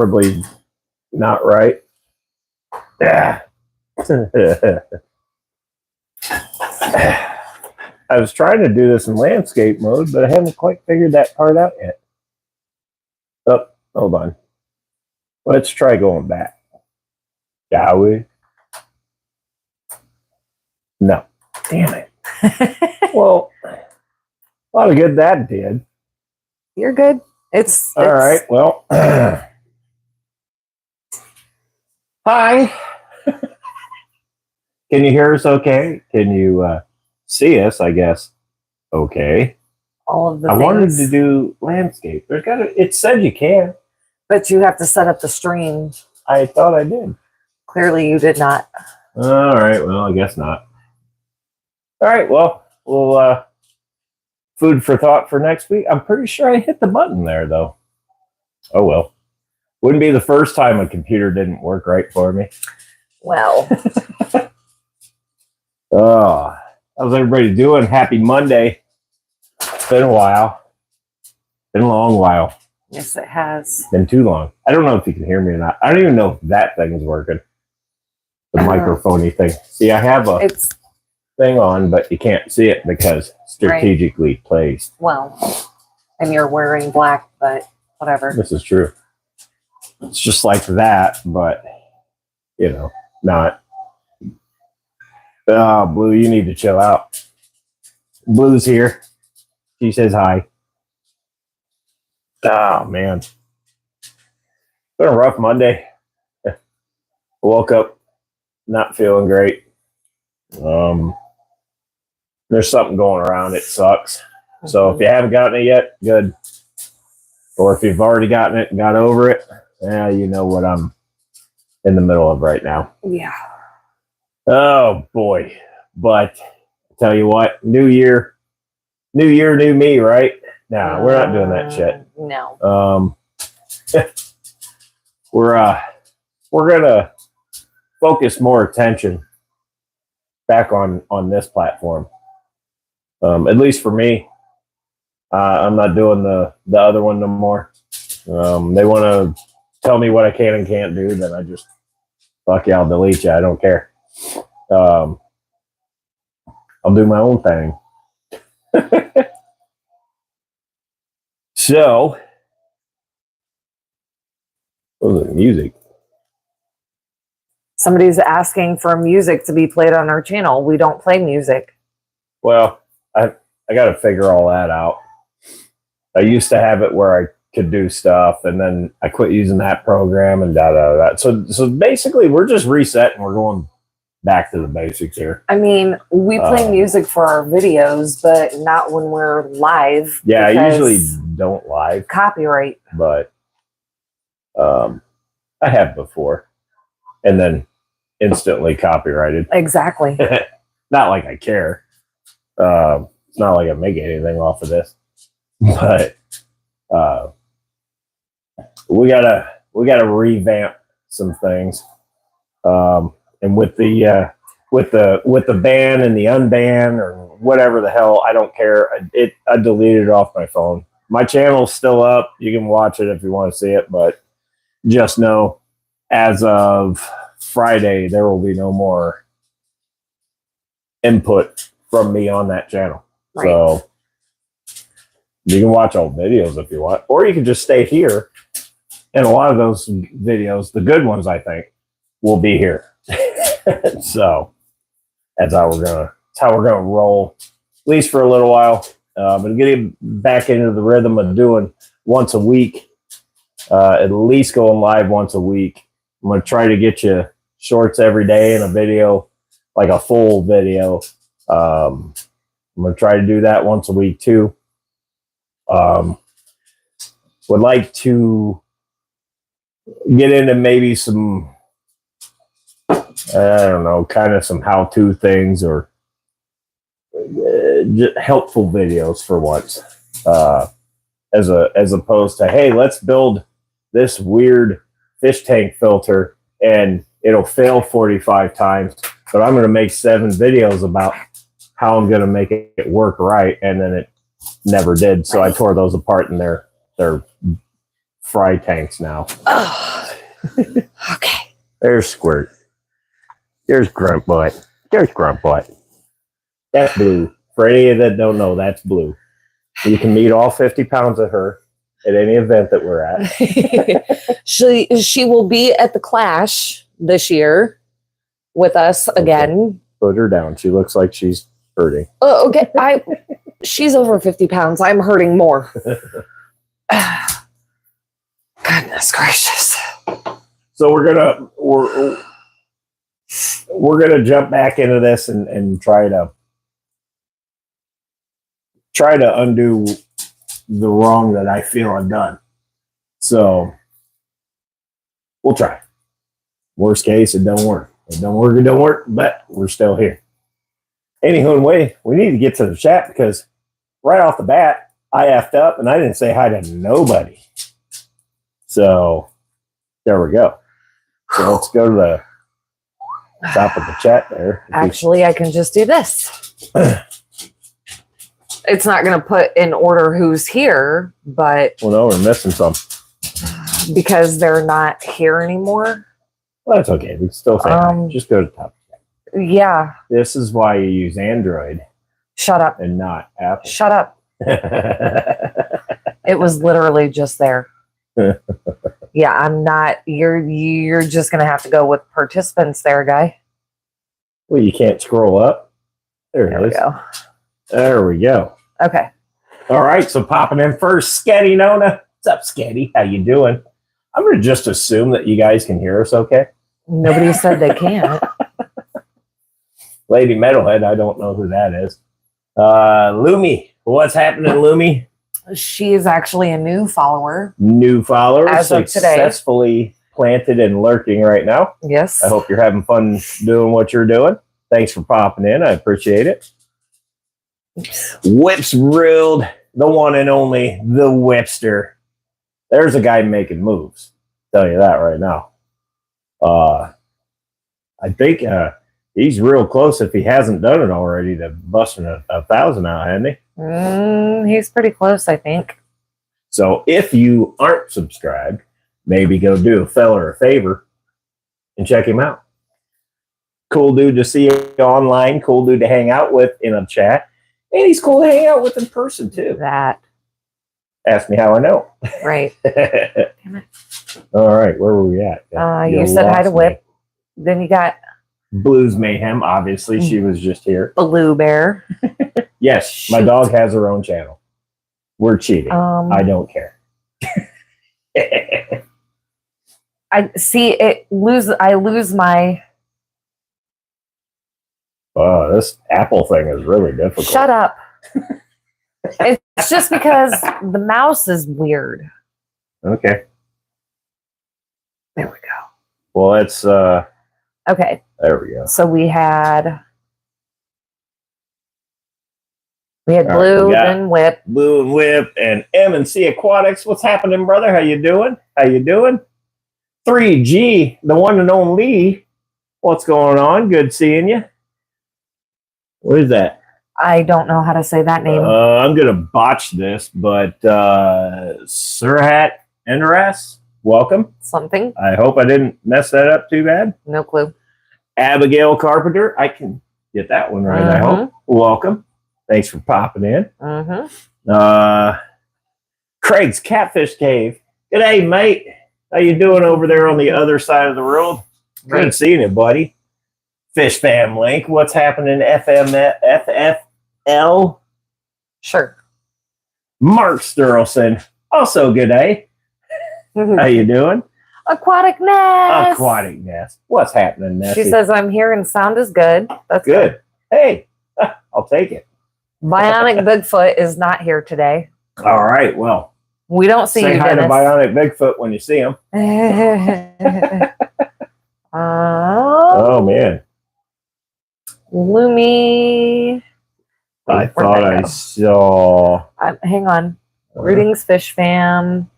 Probably not right. Yeah. I was trying to do this in landscape mode, but I haven't quite figured that part out yet. Oh, hold on. Let's try going back. Shall we? No. Damn it. Well, a lot of good that did. You're good. It's all right. Well, hi. Can you hear us okay? Can you see us, I guess? Okay. All of the I things. wanted to do landscape. It said you can. But you have to set up the stream. I thought I did. Clearly you did not. All right. Well, I guess not. All right. Well, we'll food for thought for next week. I'm pretty sure I hit the button there, though. Oh, well. Wouldn't be the first time a computer didn't work right for me. Well. Oh, how's everybody doing? Happy Monday. It's been a while. Been a long while. Yes, it has. Been too long. I don't know if you can hear me or not. I don't even know if that thing is working. The microphone-y thing. See, I have a thing on, but you can't see it because strategically placed. Well, and you're wearing black, but whatever. This is true. It's just like that, but, you know, not. Oh, Blue, you need to chill out. Blue's here. She says hi. Oh, man. It's been a rough Monday. Woke up not feeling great. There's something going around. It sucks. So if you haven't gotten it yet, good. Or if you've already gotten it and got over it, you know what I'm in the middle of right now. Yeah. Oh, boy. But I tell you what, new year, new me, right? No, we're not doing that shit. No. We're gonna focus more attention back on this platform. At least for me. I'm not doing the other one no more. They want to tell me what I can and can't do, then I just fuck you, I'll delete you. I don't care. I'll do my own thing. So, what was it, music? Somebody's asking for music to be played on our channel. We don't play music. Well, I got to figure all that out. I used to have it where I could do stuff, and then I quit using that program and da. So basically, we're just resetting. We're going back to the basics here. I mean, we play music for our videos, but not when we're live. Yeah, I usually don't live. Copyright. But I have before, and then instantly copyrighted. Exactly. Not like I care. It's not like I make anything off of this, but we gotta revamp some things. And with the ban and the unban or whatever the hell, I don't care. I deleted it off my phone. My channel's still up. You can watch it if you want to see it, but just know as of Friday, there will be no more input from me on that channel. Right. So you can watch old videos if you want, or you can just stay here. And a lot of those videos, the good ones, I think, will be here. So that's how we're gonna roll, at least for a little while. But getting back into the rhythm of doing once a week, at least going live once a week. I'm gonna try to get you shorts every day and a video, like a full video. I'm gonna try to do that once a week too. Would like to get into maybe some, I don't know, kind of some how-to things or helpful videos for once, as opposed to, hey, let's build this weird fish tank filter and it'll fail 45 times, but I'm going to make 7 videos about how I'm going to make it work right, and then it never did. So I tore those apart, and they're fry tanks now. Oh. Okay. There's Squirt. There's Grunt Butt. There's Grunt Butt. That's Blue. For any of that don't know, that's Blue. You can meet all 50 pounds of her at any event that we're at. She will be at the Clash this year with us again. Put her down. She looks like she's hurting. Oh, okay. She's over 50 pounds. I'm hurting more. Goodness gracious. So we're gonna jump back into this and try to undo the wrong that I feel I've done. So we'll try. Worst case, it don't work. It don't work, but we're still here. Anyway, we need to get to the chat because right off the bat, I effed up and I didn't say hi to nobody. So there we go. So let's go to the top of the chat there. Actually, I can just do this. It's not going to put in order who's here, but... Well, no, we're missing some. Because they're not here anymore. Well, that's okay. We can still say hi. Just go to the top. Yeah. This is why you use Android. Shut up. And not Apple. Shut up. It was literally just there. Yeah, I'm not. You're just going to have to go with participants there, guy. Well, you can't scroll up. There we go. There we go. Okay. All right. So popping in first, Sketty Nona. What's up, Sketty? How you doing? I'm going to just assume that you guys can hear us okay. Nobody said they can't. Lady Metalhead, I don't know who that is. Lumi. What's happening, Lumi? She is actually a new follower. New follower. As of today. Successfully planted and lurking right now. Yes. I hope you're having fun doing what you're doing. Thanks for popping in. I appreciate it. Whips ruled. The one and only, the Whipster. There's a guy making moves. I'll tell you that right now. I think he's real close, if he hasn't done it already, to busting a 1,000 out, hasn't he? He's pretty close, I think. So if you aren't subscribed, maybe go do a fella a favor and check him out. Cool dude to see online. Cool dude to hang out with in a chat. And he's cool to hang out with in person, too. That. Ask me how I know. Right. Damn it. All right, where were we at? You said hi to Whip. Then you got... Blues Mayhem, obviously. She was just here. Blue Bear. Yes, Shoot. My dog has her own channel. We're cheating. I don't care. I lose my... Oh, this Apple thing is really difficult. Shut up. It's just because the mouse is weird. Okay. There we go. Well, it's okay. There we go. So we had All Blue right, and Whip. Blue and Whip and M&C Aquatics. What's happening, brother? How you doing? 3G, the one and only. What's going on? Good seeing you. What is that? I don't know how to say that name. I'm going to botch this, but Surhat Enderas, welcome. Something. I hope I didn't mess that up too bad. No clue. Abigail Carpenter, I can get that one right, I hope. Welcome. Thanks for popping in. Craig's Catfish Cave. G'day, mate. How you doing over there on the other side of the world? Good seeing you, buddy. Fish Fam Link. What's happening? FFL? Sure. Mark Sturlson. Also, good day. How you doing? Aquatic Nest. Aquatic Nest. What's happening, Nessie? She says, I'm here and sound is good. That's good. Hey, I'll take it. Bionic Bigfoot is not here today. All right, well. We don't see say you, hi Dennis. to Bionic Bigfoot when you see him. Oh, man. Lumi. I thought I saw. Hang on. Greetings, Fish Fam.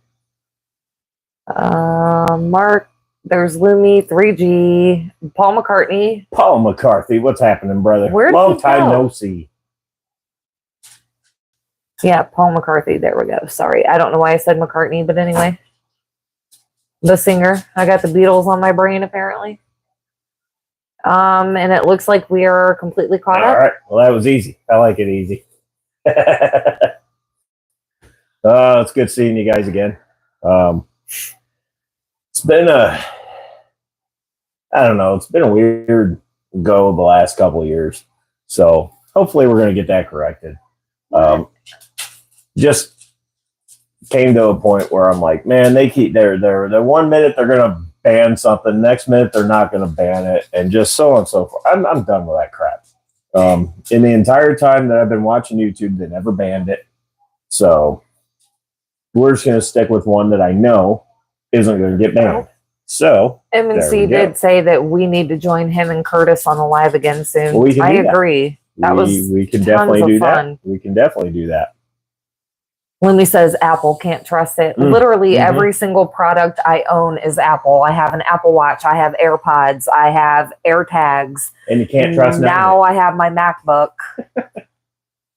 Mark. There's Lumi, 3G, Paul McCartney. Paul McCarthy. What's happening, brother? Where'd Long he time go? no see. Yeah, Paul McCarthy. There we go. Sorry. I don't know why I said McCartney, but anyway. The singer. I got the Beatles on my brain apparently. And it looks like we are completely caught up. All right. Well, that was easy. I like it easy. It's good seeing you guys again. It's been I don't know, it's been a weird go the last couple of years. So hopefully we're going to get that corrected. Just came to a point where I'm like, man, they keep they're 1 minute they're going to ban something, next minute they're not going to ban it, and just so on and so forth. I'm done with that crap. In the entire time that I've been watching YouTube, they never banned it. So we're just going to stick with one that I know isn't going to get banned. So MNC did say that we need to join him and Curtis on the live again soon. Well, I agree. We can definitely do that. We can definitely do that. Lily says Apple, can't trust it. Literally every single product I own is Apple. I have an Apple Watch. I have AirPods. I have AirTags. And you can't trust now. I have my MacBook.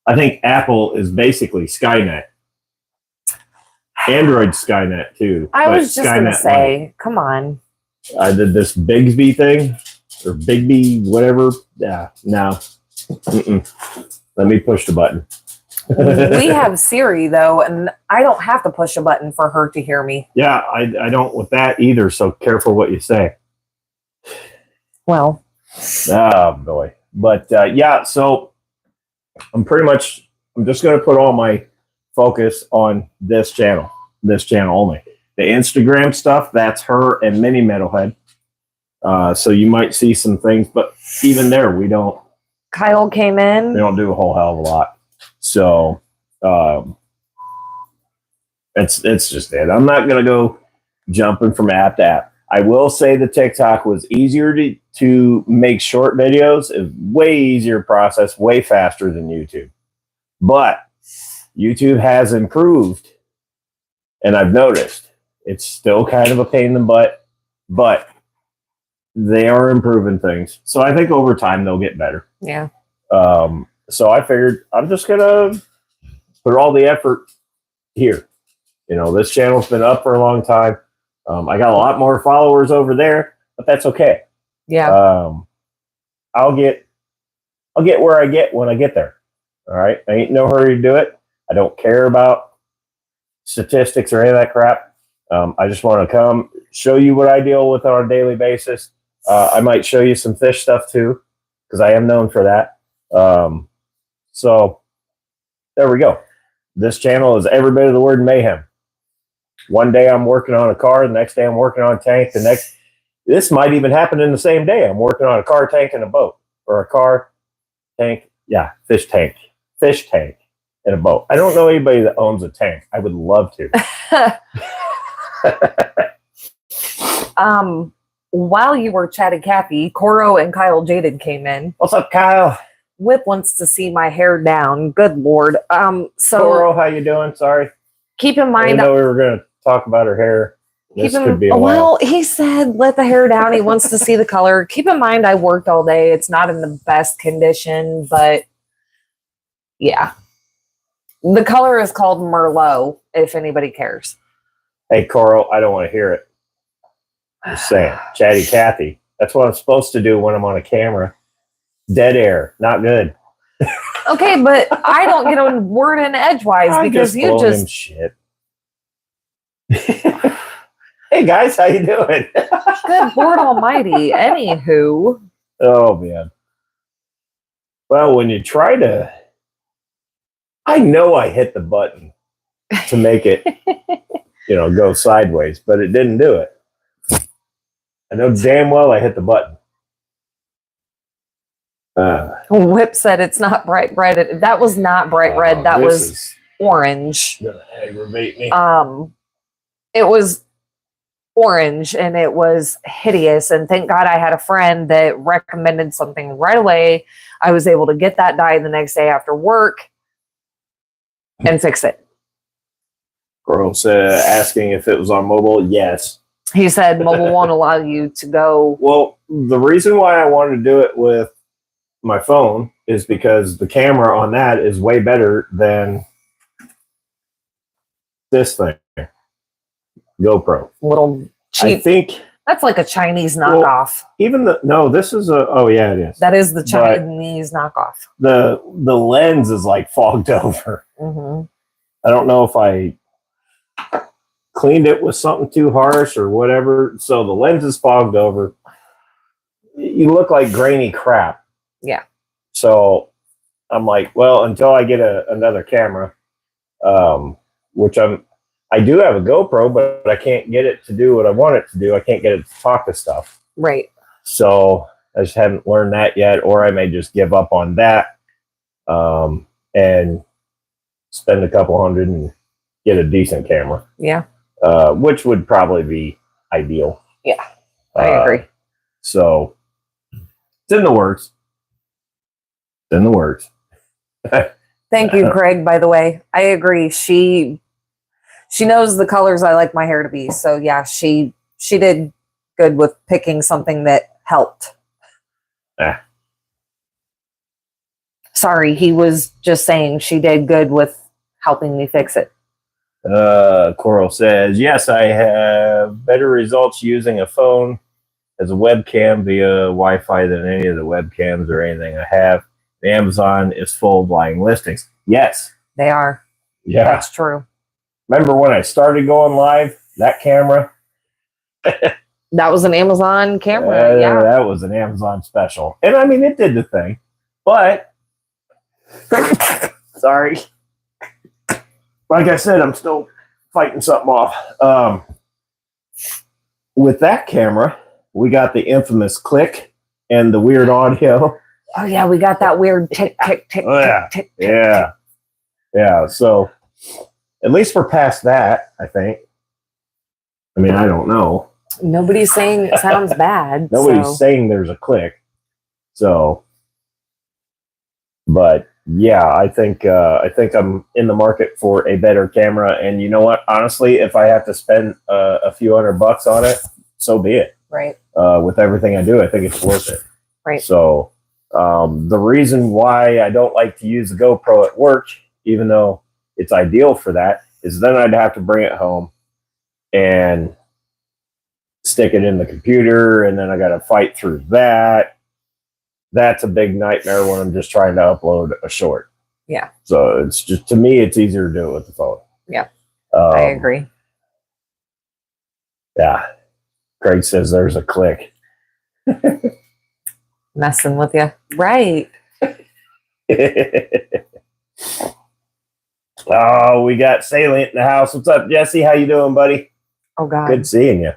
I think Apple is basically Skynet. Android Skynet too. I was just going to say, come on. I did this Bigsby thing or Bigby, whatever. Yeah, no. Let me push the button. We have Siri though, and I don't have to push a button for her to hear me. Yeah, I don't with that either. So careful what you say. Well, oh boy, but yeah. So I'm just going to put all my focus on this channel only. The Instagram stuff, that's her and Mini Metalhead. So you might see some things, but even there, we don't. Kyle came in. We don't do a whole hell of a lot. So it's just it. I'm not going to go jumping from app to app. I will say the TikTok was easier to make short videos. It's way easier process, way faster than YouTube. But YouTube has improved, and I've noticed it's still kind of a pain in the butt, but they are improving things. So I think over time they'll get better. Yeah. So I figured I'm just going to put all the effort here. You know, this channel's been up for a long time. I got a lot more followers over there, but that's okay. Yeah. I'll get where I get when I get there. All right. I ain't no hurry to do it. I don't care about statistics or any of that crap. I just want to come show you what I deal with on a daily basis. I might show you some fish stuff too, because I am known for that. So there we go. This channel is every bit of the word mayhem. One day I'm working on a car, the next day I'm working on a tank, this might even happen in the same day. I'm working on a car, tank, and a boat, or a car, tank, fish tank, and a boat. I don't know anybody that owns a tank. I would love to. While you were chatting Kathy, Coro and Kyle Jaded came in. What's up, Kyle? Whip wants to see my hair down. Good Lord. So Coro, how you doing? Sorry. Keep in mind, I know we were going to talk about her hair. This could be a while. Well, he said let the hair down. He wants to see the color. Keep in mind, I worked all day. It's not in the best condition, but yeah. The color is called Merlot, if anybody cares. Hey, Coro, I don't want to hear it. Just saying. Chatty Cathy. That's what I'm supposed to do when I'm on a camera. Dead air. Not good. Okay, but I don't get a word in edgewise because you just shit. Hey guys, how you doing? Good Lord Almighty. Anywho. Oh man. Well, when you try to, I know I hit the button to make it, go sideways, but it didn't do it. I know damn well I hit the button. Whip said it's not bright red. That was not bright red. That was orange. Gonna aggravate me. It was orange and it was hideous. And thank God I had a friend that recommended something right away. I was able to get that dye the next day after work and fix it. Girl's asking if it was on mobile. Yes. He said mobile won't allow you to go. Well, the reason why I wanted to do it with my phone is because the camera on that is way better than this thing. GoPro. Little cheap. I think that's like a Chinese knockoff. No, this is yeah, it is. That is the Chinese knockoff. The lens is like fogged over. Mm-hmm. I don't know if I cleaned it with something too harsh or whatever. So the lens is fogged over. You look like grainy crap. Yeah. So I'm like, well, until I get another camera, which I do have a GoPro, but I can't get it to do what I want it to do. I can't get it to talk to stuff. Right. So I just haven't learned that yet, or I may just give up on that and spend a couple $100 and get a decent camera. Yeah. Which would probably be ideal. Yeah, I agree. So it's in the works. It's in the works. Thank you, Craig, by the way. I agree. She knows the colors I like my hair to be. So yeah, she did good with picking something that helped. Sorry, he was just saying she did good with helping me fix it. Coral says, yes, I have better results using a phone as a webcam via Wi-Fi than any of the webcams or anything I have. The Amazon is full of lying listings. Yes. They are. Yeah. That's true. Remember when I started going live, that camera? That was an Amazon camera. Yeah. That was an Amazon special. And I mean, it did the thing. But, sorry. Like I said, I'm still fighting something off. With that camera, we got the infamous click and the weird audio. Oh, yeah, we got that weird tick, tick, tick, tick, tick, yeah. tick. Yeah, so at least we're past that, I think. I mean, I don't know. Nobody's saying it sounds bad. Nobody's saying there's a click. So, but yeah, I think I'm in the market for a better camera. And you know what? Honestly, if I have to spend a few $100 on it, so be it. Right. With everything I do, I think it's worth it. Right. So the reason why I don't like to use the GoPro at work, even though it's ideal for that, is then I'd have to bring it home and stick it in the computer, and then I got to fight through that. That's a big nightmare when I'm just trying to upload a short. Yeah. So it's just, to me, it's easier to do it with the phone. Yeah. I agree. Yeah. Craig says there's a click. Messing with you. Right. Oh, we got Salient in the house. What's up, Jesse? How you doing, buddy? Oh, God. Good seeing you.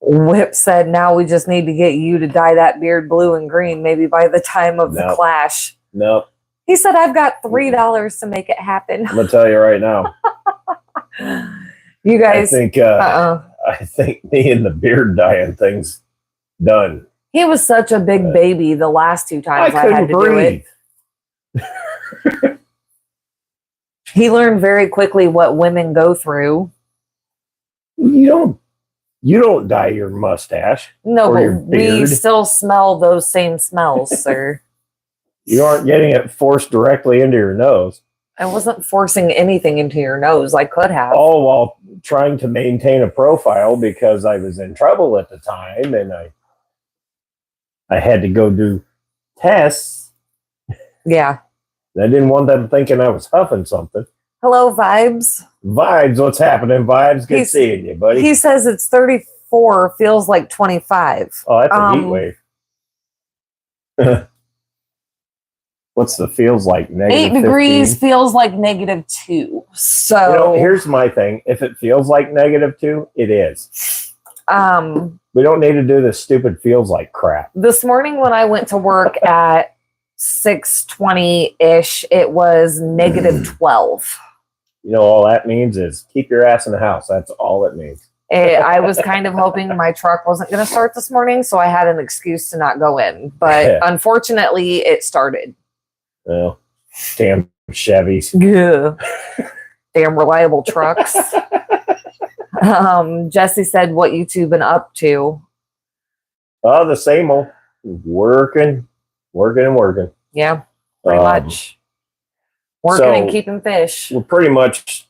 Whip said, now we just need to get you to dye that beard blue and green, maybe by the time of the clash. Nope. He said, I've got $3 to make it happen. I'm going to tell you right now. You guys. I think me and the beard dyeing thing's done. He was such a big baby the last two times I had to do it. He learned very quickly what women go through. You don't dye your mustache. No, but we still smell those same smells, sir. You aren't getting it forced directly into your nose. I wasn't forcing anything into your nose. I could have. All while trying to maintain a profile because I was in trouble at the time and I had to go do tests. Yeah. I didn't want them thinking I was huffing something. Hello, Vibes. Vibes, what's happening, Vibes? Good seeing you, buddy. He says it's 34, feels like 25. Oh, that's a heat wave. What's the feels like? -8 degrees feels like -2. So here's my thing. If it feels like -2, it is. We don't need to do this stupid feels like crap. This morning when I went to work at 6:20-ish, it was -12. You know, all that means is keep your ass in the house. That's all it means. I was kind of hoping my truck wasn't going to start this morning, so I had an excuse to not go in. But unfortunately, it started. Well, damn Chevys. Yeah. Damn reliable trucks. Jesse said, what YouTube been up to? Oh, the same old. Working. Yeah, pretty much. Working and keeping fish. We're pretty much,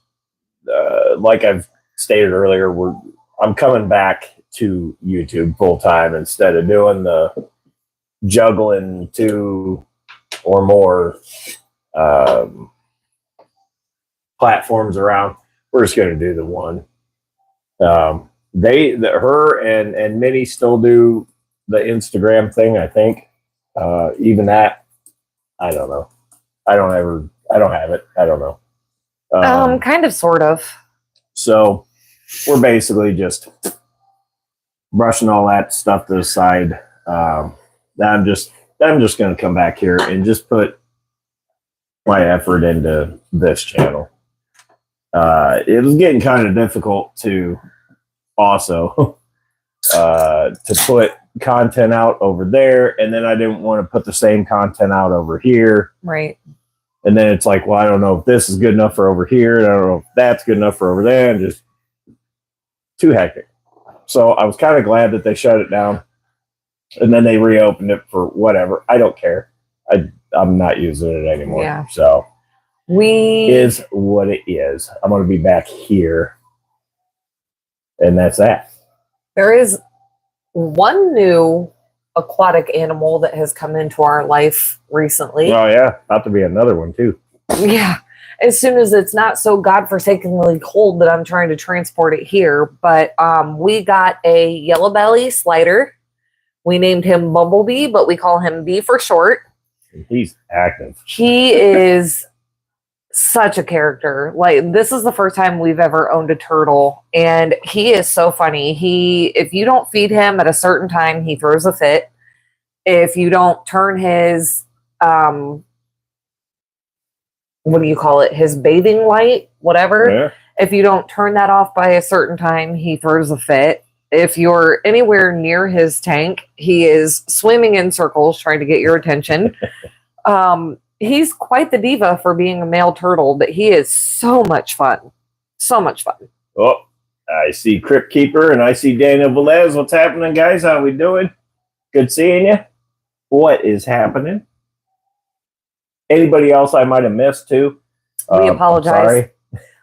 like I've stated earlier, I'm coming back to YouTube full time instead of doing the juggling 2 or more platforms around. We're just going to do the one. Her and Minnie still do the Instagram thing, I think. Even that, I don't know. I don't have it. I don't know. Kind of, sort of. So we're basically just brushing all that stuff to the side. I'm just going to come back here and just put my effort into this channel. It was getting kind of difficult to also to put content out over there, and then I didn't want to put the same content out over here. Right. And then it's like, well, I don't know if this is good enough for over here, and I don't know if that's good enough for over there, and just too hectic. So I was kind of glad that they shut it down, and then they reopened it for whatever. I don't care. I'm not using it anymore. Yeah. So is what it is. I'm going to be back here, and that's that. There is one new aquatic animal that has come into our life recently. Oh yeah, about to be another one too. Yeah. As soon as it's not so godforsakenly cold that I'm trying to transport it here. But we got a yellow belly slider. We named him Bumblebee, but we call him B for short. He's active. He is such a character. Like, this is the first time we've ever owned a turtle, and he is so funny. If you don't feed him at a certain time, he throws a fit. If you don't turn his what do you call it? His bathing light, whatever. Yeah. If you don't turn that off by a certain time, he throws a fit. If you're anywhere near his tank, he is swimming in circles trying to get your attention. He's quite the diva for being a male turtle, but he is so much fun. So much fun. Oh, I see Crypt Keeper and I see Daniel Velez. What's happening, guys? How we doing? Good seeing you. What is happening? Anybody else I might have missed too? We apologize. Sorry.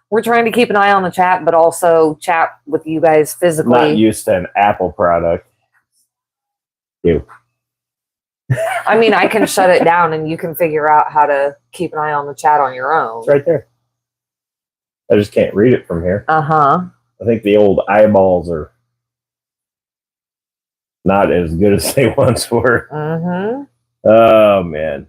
We're trying to keep an eye on the chat, but also chat with you guys physically. Not used to an Apple product. You. I mean, I can shut it down and you can figure out how to keep an eye on the chat on your own. It's right there. I just can't read it from here. Uh-huh. I think the old eyeballs are not as good as they once were. Mm-hmm. Oh, man.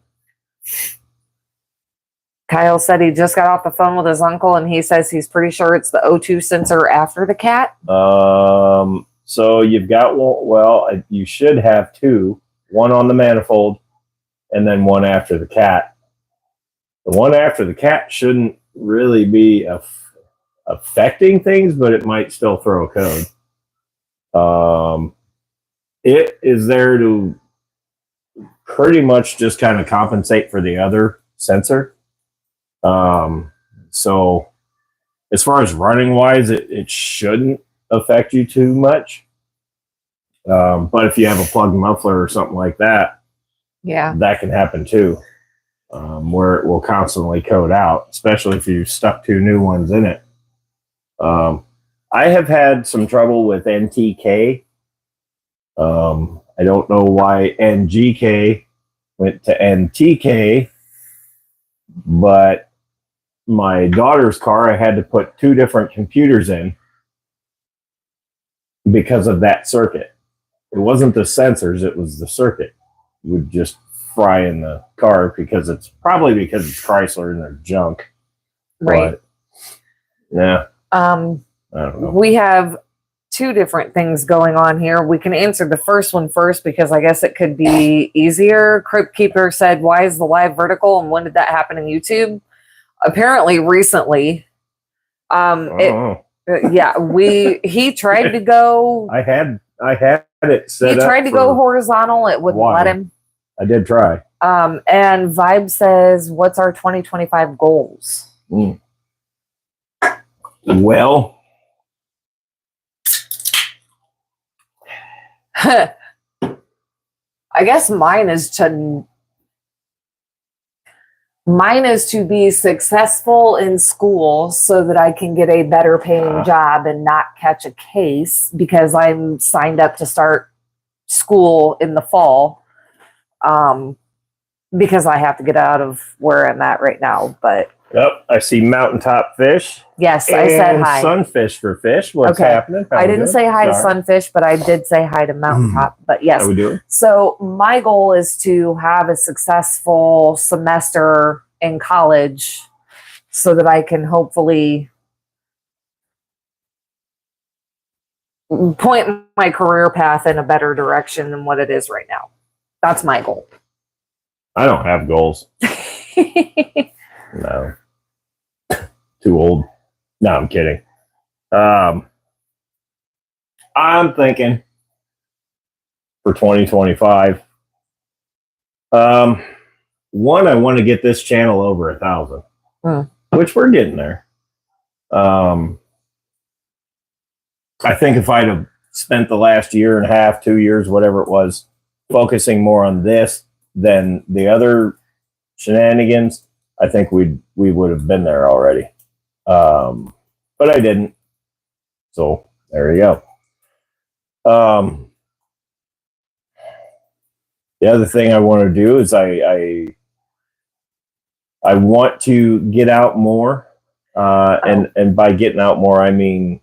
Kyle said he just got off the phone with his uncle, and he says he's pretty sure it's the O2 sensor after the cat. So you've got one. Well, you should have 2. One on the manifold, and then one after the cat. The one after the cat shouldn't really be affecting things, but it might still throw a code. It is there to pretty much just kind of compensate for the other sensor. So as far as running wise, it shouldn't affect you too much. But if you have a plugged muffler or something like that, yeah, that can happen too, where it will constantly code out, especially if you stuck 2 new ones in it. I have had some trouble with NTK. I don't know why NGK went to NTK, but my daughter's car, I had to put 2 different computers in because of that circuit. It wasn't the sensors, it was the circuit. It would just fry in the car because it's Chrysler and they're junk. Right. But, yeah. I don't know. We have 2 different things going on here. We can answer the first one first because I guess it could be easier. Crypt Keeper said, why is the live vertical and when did that happen in YouTube? Apparently recently. He tried to go. I had it set up. He tried to go horizontal. It wouldn't let him. I did try. And Vibe says, what's our 2025 goals? Well, I guess mine is to Mine is to be successful in school so that I can get a better paying job and not catch a case, because I'm signed up to start school in the fall. Because I have to get out of where I'm at right now. But yep, I see mountaintop fish. yes, I said hi. Sunfish for fish. What's happening? I didn't say hi to Sunfish, but I did say hi to mountaintop. But yes, how we doing? So my goal is to have a successful semester in college so that I can hopefully point my career path in a better direction than what it is right now. That's my goal. I don't have goals. No. Too old. No, I'm kidding. I'm thinking for 2025. One, I want to get this channel over 1,000, which we're getting there. I think if I'd have spent the last year and a half, 2 years, whatever it was, focusing more on this than the other shenanigans, I think we would have been there already. But I didn't. So there you go. The other thing I want to do is I want to get out more. And by getting out more, I mean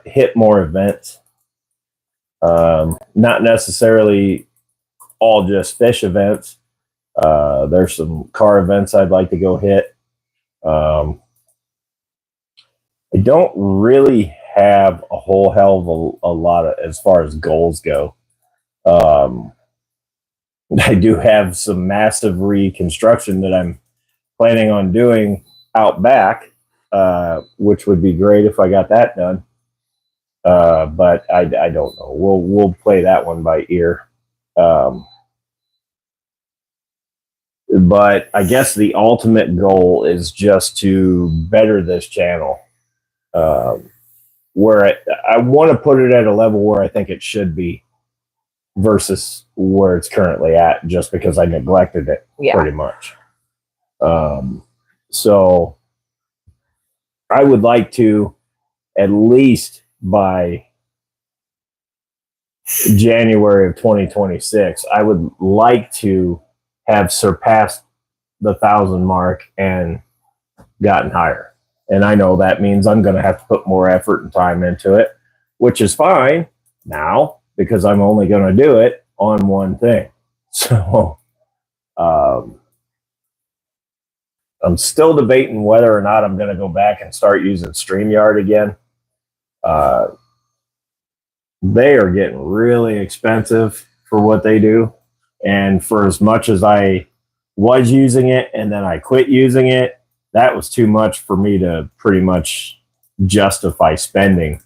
hit more events. Not necessarily all just fish events. There's some car events I'd like to go hit. I don't really have a whole hell of a lot of, as far as goals go. I do have some massive reconstruction that I'm planning on doing out back, which would be great if I got that done. But I don't know. We'll play that one by ear. But I guess the ultimate goal is just to better this channel, where I want to put it at a level where I think it should be versus where it's currently at, just because I neglected it pretty much. So I would like to, at least by January of 2026, I would like to have surpassed the 1,000 mark and gotten higher. And I know that means I'm going to have to put more effort and time into it, which is fine now because I'm only going to do it on one thing. So I'm still debating whether or not I'm going to go back and start using StreamYard again. They are getting really expensive for what they do. And for as much as I was using it and then I quit using it, that was too much for me to pretty much justify spending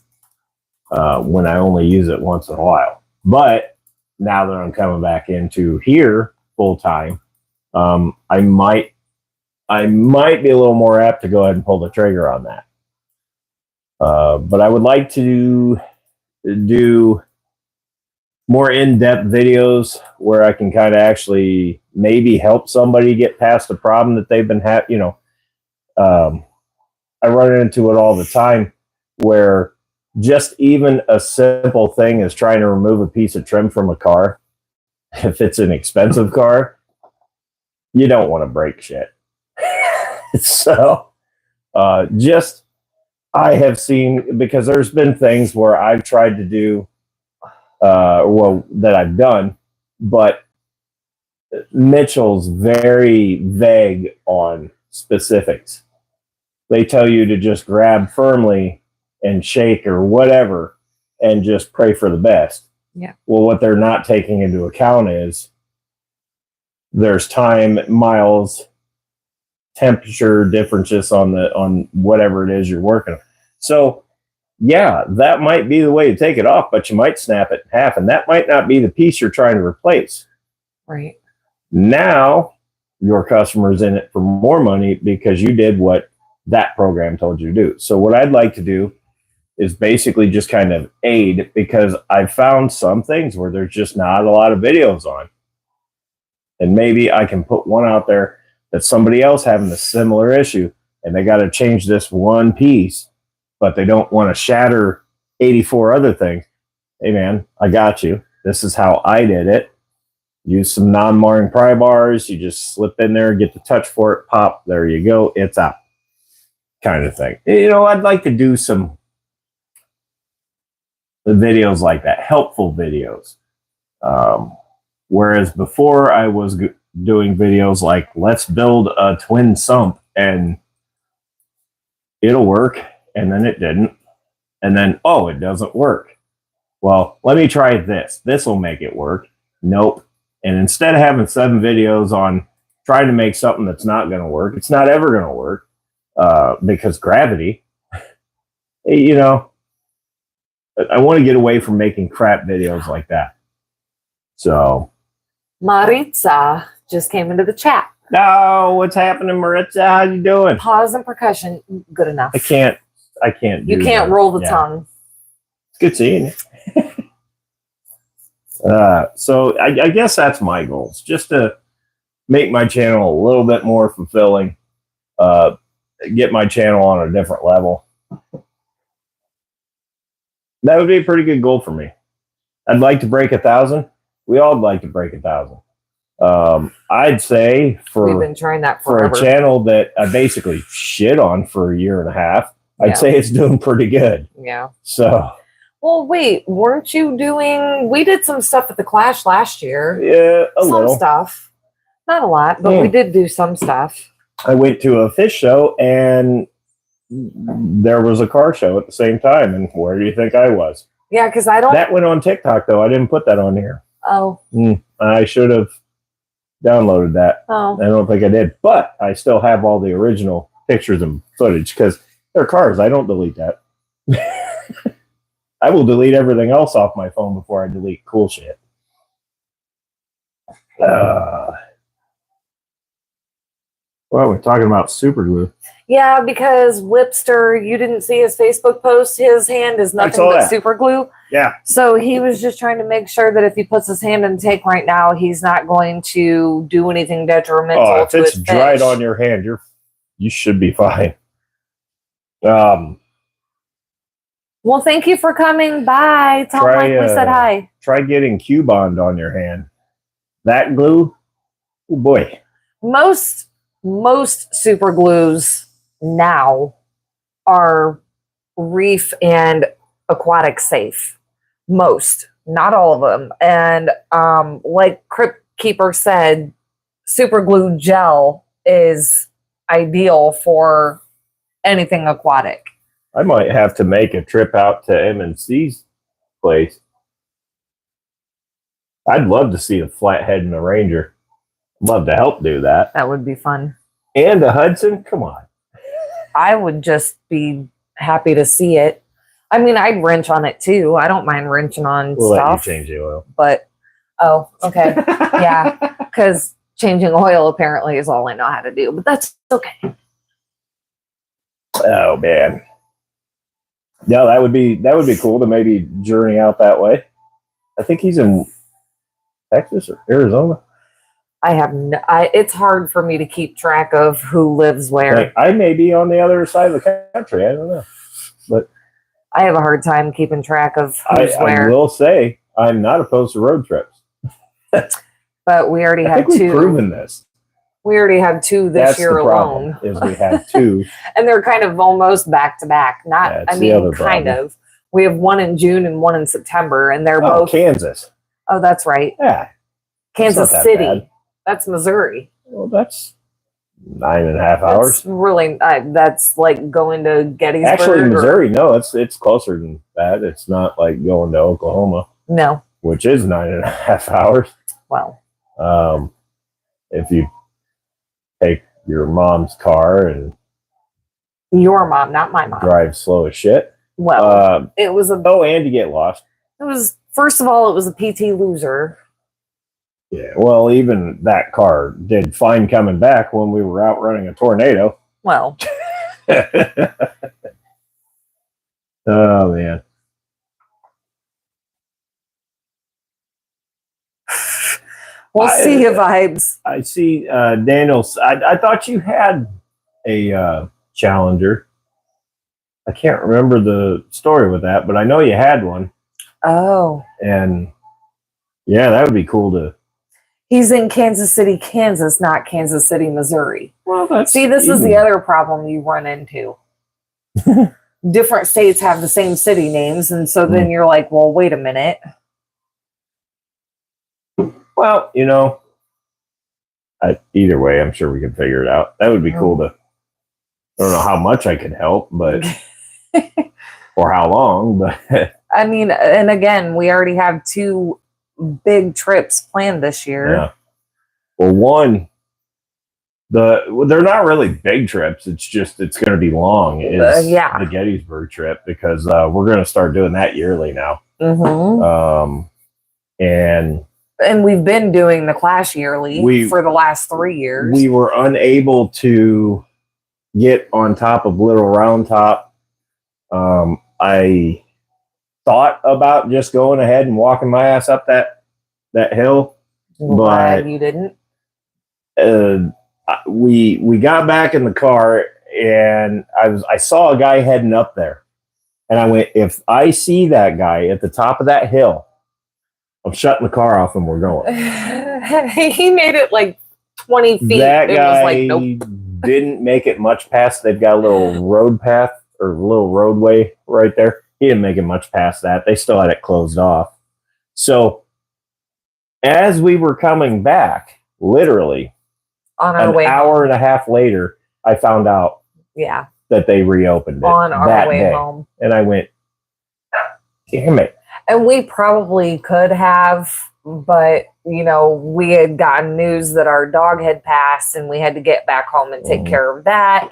when I only use it once in a while. But now that I'm coming back into here full time, I might be a little more apt to go ahead and pull the trigger on that. But I would like to do more in-depth videos where I can kind of actually maybe help somebody get past a problem that they've been having. I run into it all the time where just even a simple thing is trying to remove a piece of trim from a car. If it's an expensive car, you don't want to break shit. So I have seen, because there's been things where I've tried to do that I've done, but Mitchell's very vague on specifics. They tell you to just grab firmly and shake or whatever and just pray for the best. Yeah. Well, what they're not taking into account is there's time, miles, temperature differences on whatever it is you're working on. So yeah, that might be the way to take it off, but you might snap it in half, and that might not be the piece you're trying to replace. Right. Now your customer's in it for more money because you did what that program told you to do. So what I'd like to do is basically just kind of aid, because I've found some things where there's just not a lot of videos on. And maybe I can put one out there that's somebody else having a similar issue, and they got to change this one piece, but they don't want to shatter 84 other things. Hey man, I got you. This is how I did it. Use some non-marring pry bars. You just slip in there, get the touch for it, pop. There you go. It's out. Kind of thing. You know, I'd like to do some videos like that, helpful videos. Whereas before I was doing videos like, let's build a twin sump and it'll work. And then it didn't. And then, oh, it doesn't work. Well, let me try this. This will make it work. Nope. And instead of having 7 videos on trying to make something that's not going to work, it's not ever going to work because gravity, you know, I want to get away from making crap videos like that. So. Maritza just came into the chat. No, what's happening, Maritza? How you doing? Pause and percussion. Good enough. I can't do You can't roll the tongue. It's good seeing you. So I guess that's my goals, just to make my channel a little bit more fulfilling, get my channel on a different level. That would be a pretty good goal for me. I'd like to break 1,000. We all like to break 1,000. I'd say we've been trying that for a channel that I basically shit on for a year and a half, I'd say it's doing pretty good. Yeah. So. Well, wait, weren't you doing? We did some stuff at the Clash last year. Yeah, some stuff, not a lot, but we did do some stuff. I went to a fish show and there was a car show at the same time, and where do you think I was? Yeah, because I don't. That went on TikTok though. I didn't put that on here. Oh. I should have downloaded that. Oh. I don't think I did, but I still have all the original pictures and footage because they're cars. I don't delete that. I will delete everything else off my phone before I delete cool shit. Well, we're talking about super glue. Yeah, because Whipster, you didn't see his Facebook post. His hand is nothing but super glue. Yeah. So he was just trying to make sure that if he puts his hand in the tank right now, he's not going to do anything detrimental to his fish. If it's dried on your hand, you should be fine. Well, thank you for coming by. Tell Mike we said hi. Try getting Q-Bond on your hand. That glue, oh boy. Most super glues now are reef and aquatic safe. Most, not all of them. And like Crypt Keeper said, super glue gel is ideal for anything aquatic. I might have to make a trip out to M&C's place. I'd love to see a Flathead and a Ranger. Love to help do that. That would be fun. And a Hudson? Come on. I would just be happy to see it. I mean, I'd wrench on it too. I don't mind wrenching on stuff. Let you change the oil. But, oh, okay. Yeah, because changing oil apparently is all I know how to do. But that's okay. Oh, man. Yeah, that would be cool to maybe journey out that way. I think he's in Texas or Arizona. I have it's hard for me to keep track of who lives where. I may be on the other side of the country. I don't know, but I have a hard time keeping track of who's where. I will say I'm not opposed to road trips. But we already had 2. We've proven this. We already had 2 this year alone. Is we had 2, and they're kind of almost back to back. Not, I mean, kind of. We have 1 in June and 1 in September, and they're both Kansas. Oh, that's right. Yeah, Kansas City. Bad. That's Missouri. Well, that's 9.5 hours. That's really that's like going to Gettysburg. Actually, Missouri, no, it's closer than that. It's not like going to Oklahoma. No, which is 9.5 hours. Well, if you take your mom's car and your mom, not my mom, drive slow as shit. Well, it was and you get lost. It was, first of all, it was a PT Loser. Yeah, well, even that car did fine coming back when we were out running a tornado. Well. Oh, man. We'll see you vibes. I see Daniel. I thought you had a Challenger. I can't remember the story with that, but I know you had one. Oh. And yeah, that would be cool to. He's in Kansas City, Kansas, not Kansas City, Missouri. Well, see, this is the other problem you run into. Different states have the same city names, and so then you're like, well, wait a minute. Well, either way, I'm sure we can figure it out. That would be cool to. I don't know how much I could help, but or how long, but I mean, and again, we already have 2 big trips planned this year. Yeah. Well, one, they're not really big trips. It's just it's going to be long. The Gettysburg trip because we're going to start doing that yearly now. And we've been doing the Clash yearly for the last 3 years. We were unable to get on top of Little Round Top. I thought about just going ahead and walking my ass up that hill, but you didn't. We got back in the car and I saw a guy heading up there, and I went, if I see that guy at the top of that hill, I'm shutting the car off and we're going. He made it like 20 feet. That guy was like, nope. Didn't make it much past. They've got a little road path or a little roadway right there. He didn't make it much past that. They still had it closed off. So as we were coming back, literally on our way hour home. And a half later, I found out that they reopened it on our way home. And I went, damn it. And we probably could have, but we had gotten news that our dog had passed and we had to get back home and take care of that.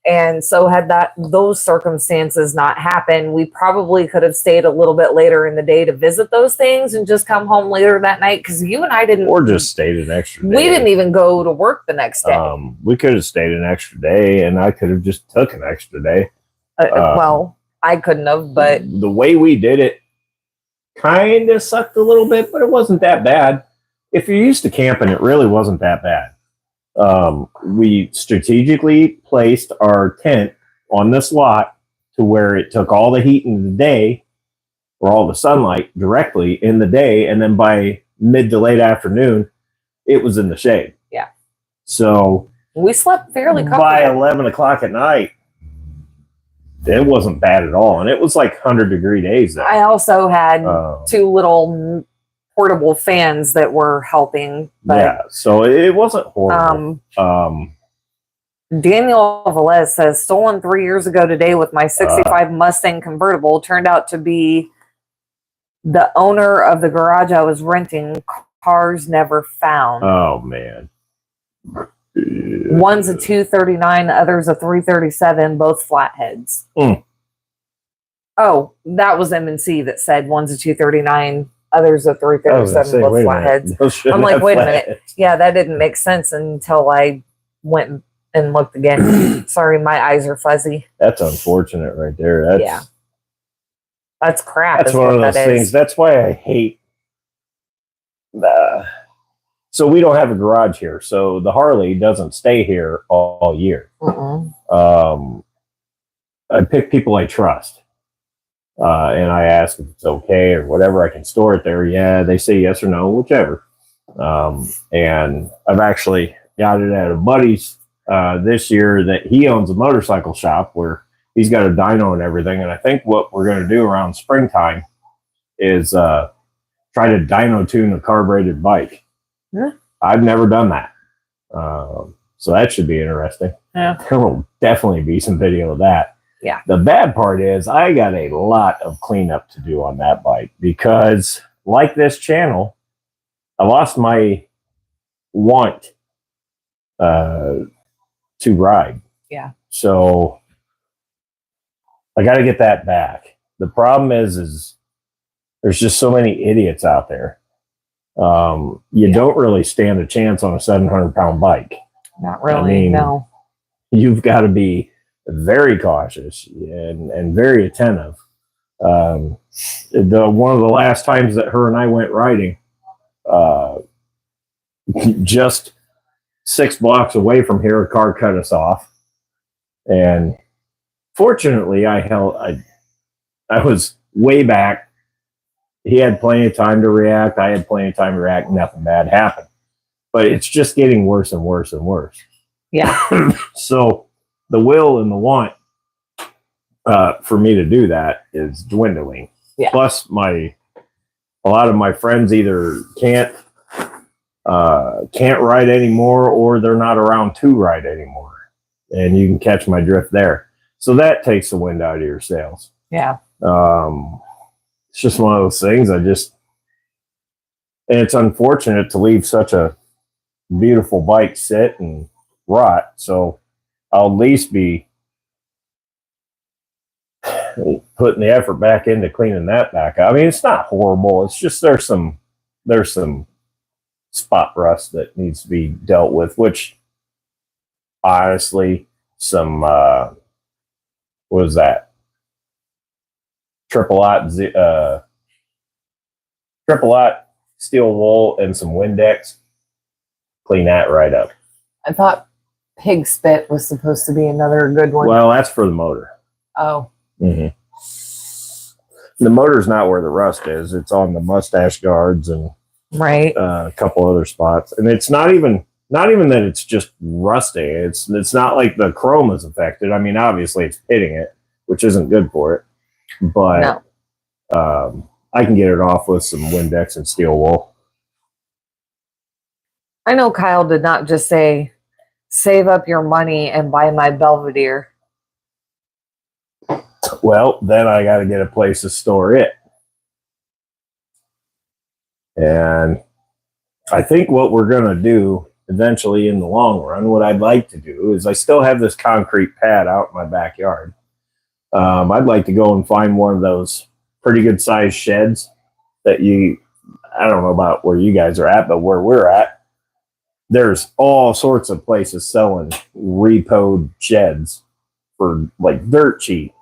And so had those circumstances not happened, we probably could have stayed a little bit later in the day to visit those things and just come home later that night. Because you and I didn't. Or just stayed an extra day. We didn't even go to work the next day. We could have stayed an extra day and I could have just took an extra day. Well, I couldn't have, but. The way we did it kind of sucked a little bit, but it wasn't that bad. If you're used to camping, it really wasn't that bad. We strategically placed our tent on this lot to where it took all the heat in the day or all the sunlight directly in the day. And then by mid to late afternoon, it was in the shade. Yeah. So we slept fairly comfortable. By 11 o'clock at night, it wasn't bad at all. And it was like 100-degree days there. I also had 2 little portable fans that were helping. But, so it wasn't horrible. Daniel Velez says, stolen 3 years ago today with my 65 Mustang convertible. Turned out to be the owner of the garage I was renting. Cars never found. Oh, man. One's a 239, other's a 337, both flatheads. Oh, that was M&C that said one's a 239, other's a 337, both flatheads. I'm like, wait a minute. Yeah, that didn't make sense until I went and looked again. Sorry, my eyes are fuzzy. That's unfortunate right there. That's crap. That's one of those things. That's why I hate so we don't have a garage here. So the Harley doesn't stay here all year. I pick people I trust. And I ask if it's okay or whatever. I can store it there. Yeah, they say yes or no, whichever. And I've actually got it at a buddy's this year that he owns a motorcycle shop where he's got a dyno and everything. And I think what we're going to do around springtime is try to dyno tune a carbureted bike. Yeah. I've never done that. So that should be interesting. Yeah. There will definitely be some video of that. Yeah. The bad part is I got a lot of cleanup to do on that bike because, like this channel, I lost my want to ride. Yeah. So I got to get that back. The problem is there's just so many idiots out there. You don't really stand a chance on a 700-pound bike. Not really. No. You've got to be very cautious and very attentive. One of the last times that her and I went riding, just 6 blocks away from here, a car cut us off. And fortunately, I was way back. He had plenty of time to react. I had plenty of time to react. Nothing bad happened. But it's just getting worse and worse and worse. Yeah. So the will and the want for me to do that is dwindling. Yeah. Plus, a lot of my friends either can't ride anymore, or they're not around to ride anymore. And you can catch my drift there. So that takes the wind out of your sails. Yeah. It's just one of those things. And it's unfortunate to leave such a beautiful bike sit and rot. So I'll at least be putting the effort back into cleaning that back up. I mean, it's not horrible. It's just there's some spot rust that needs to be dealt with, which honestly, some what was that? Triple lot steel wool and some Windex. Clean that right up. I thought pig spit was supposed to be another good one. Well, that's for the motor. Oh. Mm-hmm. The motor's not where the rust is. It's on the mustache guards and right. A couple other spots. And it's not even that it's just rusty. It's not like the chrome is affected. I mean, obviously it's pitting it, which isn't good for it. But no. I can get it off with some Windex and steel wool. I know Kyle did not just say, save up your money and buy my Belvedere. Well, then I got to get a place to store it. And I think what we're going to do eventually in the long run, what I'd like to do is I still have this concrete pad out in my backyard. I'd like to go and find one of those pretty good sized sheds that I don't know about where you guys are at, but where we're at, there's all sorts of places selling repoed sheds for like dirt cheap.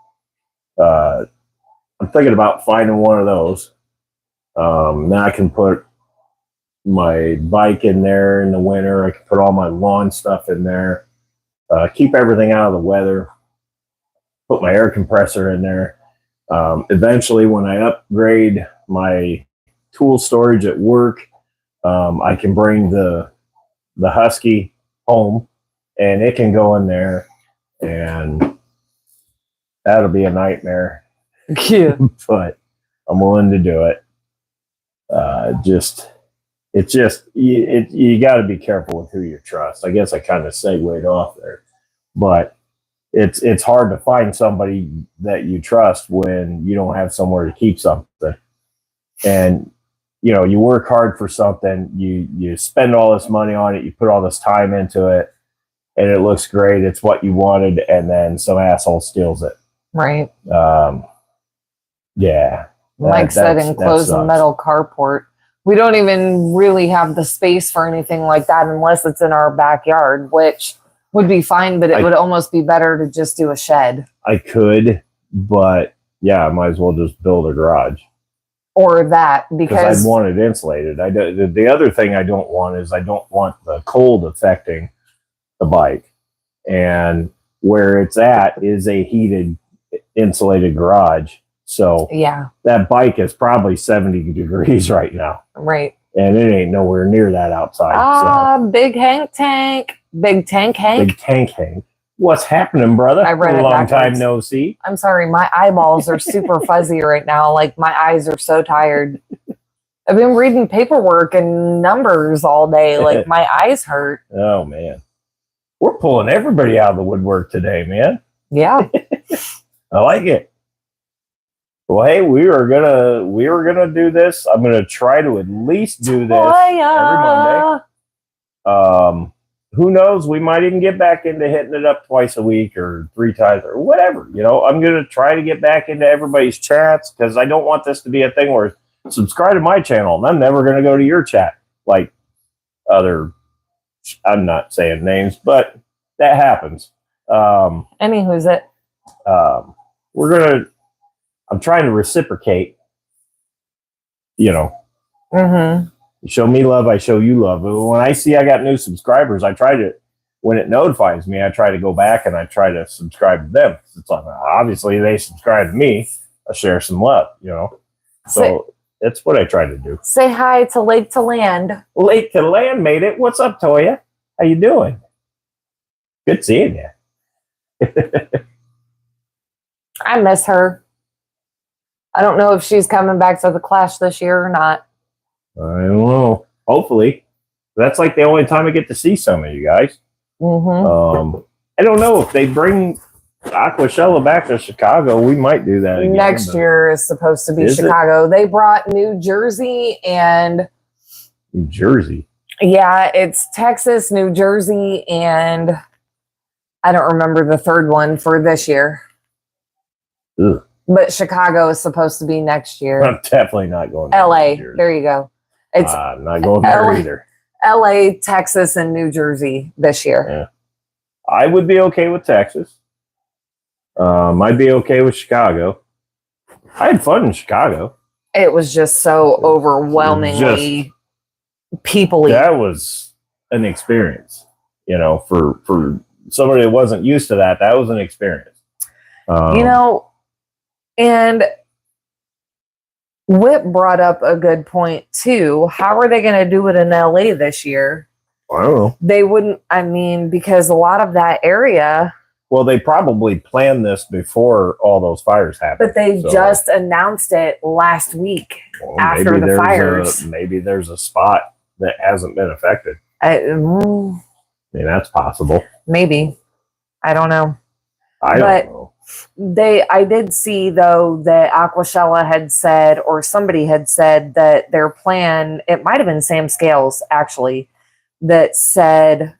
I'm thinking about finding one of those. Now I can put my bike in there in the winter. I can put all my lawn stuff in there. Keep everything out of the weather. Put my air compressor in there. Eventually, when I upgrade my tool storage at work, I can bring the Husky home, and it can go in there, and that'll be a nightmare. Yeah. But I'm willing to do it. You got to be careful with who you trust. I guess I kind of segued off there, but it's hard to find somebody that you trust when you don't have somewhere to keep something. And you work hard for something, you spend all this money on it, you put all this time into it, and it looks great. It's what you wanted, and then some asshole steals it. Right. Yeah. Mike said enclose a metal carport. We don't even really have the space for anything like that unless it's in our backyard, which would be fine, but it would almost be better to just do a shed. I could, but yeah, I might as well just build a garage. Or that, because I'd want it insulated. The other thing I don't want is I don't want the cold affecting the bike. And where it's at is a heated, insulated garage. So yeah, that bike is probably 70 degrees right now. Right. And it ain't nowhere near that outside. Big Hank Tank. Big Tank Hank. Big Tank Hank. What's happening, brother? I read it long backwards. Time no see. I'm sorry, my eyeballs are super fuzzy right now. Like my eyes are so tired. I've been reading paperwork and numbers all day. Like my eyes hurt. Oh man. We're pulling everybody out of the woodwork today, man. Yeah. I like it. Well, hey, we were gonna do this. I'm gonna try to at least do this every Monday. Who knows? We might even get back into hitting it up twice a week or 3 times or whatever. I'm gonna try to get back into everybody's chats because I don't want this to be a thing where subscribe to my channel and I'm never gonna go to your chat like other. I'm not saying names, but that happens. Anywho's it? I'm trying to reciprocate, Mm-hmm. You show me love, I show you love. When I see I got new subscribers, I try to, when it notifies me, I try to go back and I try to subscribe to them. It's like, obviously they subscribe to me. I share some love, you know. So that's what I try to do. Say hi to Lake to Land. Lake to Land made it. What's up, Toya? How you doing? Good seeing you. I miss her. I don't know if she's coming back to the Clash this year or not. I don't know. Hopefully. That's like the only time I get to see some of you guys. Mm-hmm. I don't know if they bring Aquashella back to Chicago. We might do that again. Next year is supposed to be Chicago. They brought New Jersey and... New Jersey? Yeah, it's Texas, New Jersey, and I don't remember the third one for this year. Ugh. But Chicago is supposed to be next year. I'm definitely not going to LA. There you go. It's I'm not going there either. LA, Texas, and New Jersey this year. Yeah. I would be okay with Texas. I'd be okay with Chicago. I had fun in Chicago. It was just so overwhelmingly people-y. That was an experience. You know, for somebody that wasn't used to that, that was an experience. You know, and Whip brought up a good point too. How are they going to do it in LA this year? I don't know. They wouldn't, I mean, because a lot of that area. Well, they probably planned this before all those fires happened. But they just announced it last week after the fires. Maybe there's a spot that hasn't been affected. I mean, that's possible. Maybe. I don't know. I don't know. I did see though that Aquashella had said, or somebody had said that their plan, it might have been Sam Scales actually, that said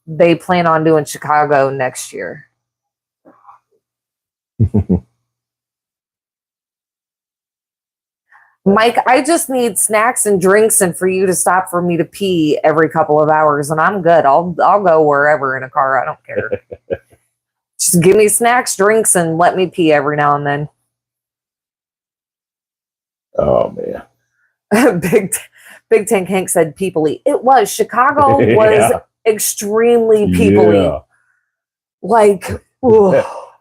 they plan on doing Chicago next year. Mike, I just need snacks and drinks and for you to stop for me to pee every couple of hours and I'm good. I'll go wherever in a car. I don't care. Just give me snacks, drinks, and let me pee every now and then. Oh, man. Big Tank Hank said people-y. It was. Chicago was extremely people-y. Yeah. Like,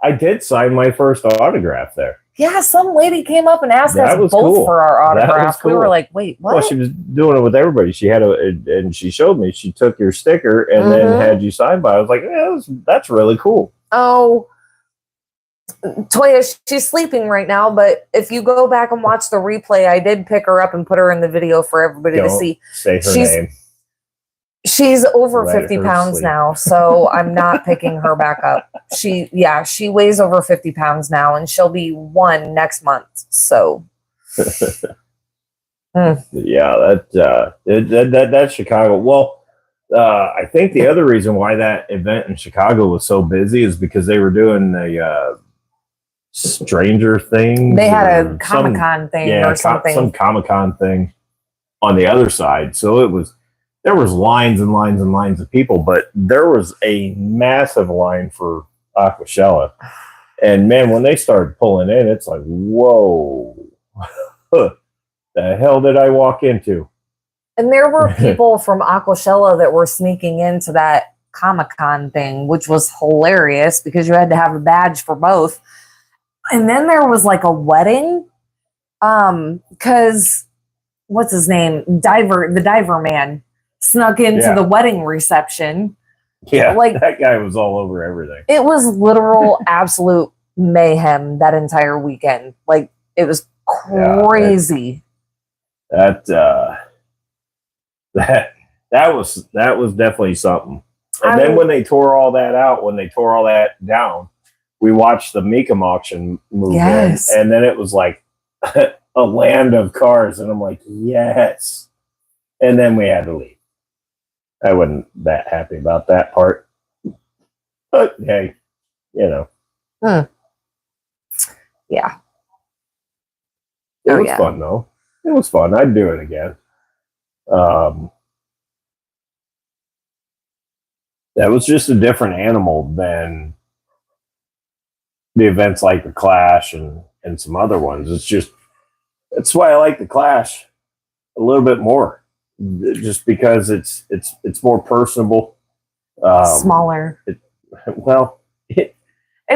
I did sign my first autograph there. Yeah, some lady came up and asked us both for our autograph. Cool. We were like, wait, what? Well, she was doing it with everybody. She had and she showed me. She took your sticker and then had you signed by. I was like, yeah, that's really cool. Oh, Toya, she's sleeping right now, but if you go back and watch the replay, I did pick her up and put her in the video for everybody to see. Say her name. She's over 50 pounds now, so I'm not picking her back up. She weighs over 50 pounds now, and she'll be 1 next month. So, yeah, that's Chicago. Well, I think the other reason why that event in Chicago was so busy is because they were doing the Stranger Things. They had a Comic-Con thing or something. Some Comic-Con thing on the other side. So there was lines and lines and lines of people, but there was a massive line for Aquashella. And man, when they started pulling in, it's like, whoa, the hell did I walk into? And there were people from Aquashella that were sneaking into that Comic-Con thing, which was hilarious because you had to have a badge for both. And then there was like a wedding, because what's his name? The diver man snuck into the wedding reception. Yeah, like that guy was all over everything. It was literal absolute mayhem that entire weekend. Like it was crazy. That was definitely something. And then when they tore all that out, when they tore all that down, we watched the METALHEAD'S auction move in, and then it was like a land of cars, and I'm like, yes. And then we had to leave. I wasn't that happy about that part, but hey, you know. Yeah. It was fun though. It was fun. I'd do it again. That was just a different animal than the events like the Clash and some other ones. That's why I like the Clash. a little bit more, just because it's more personable. Smaller. It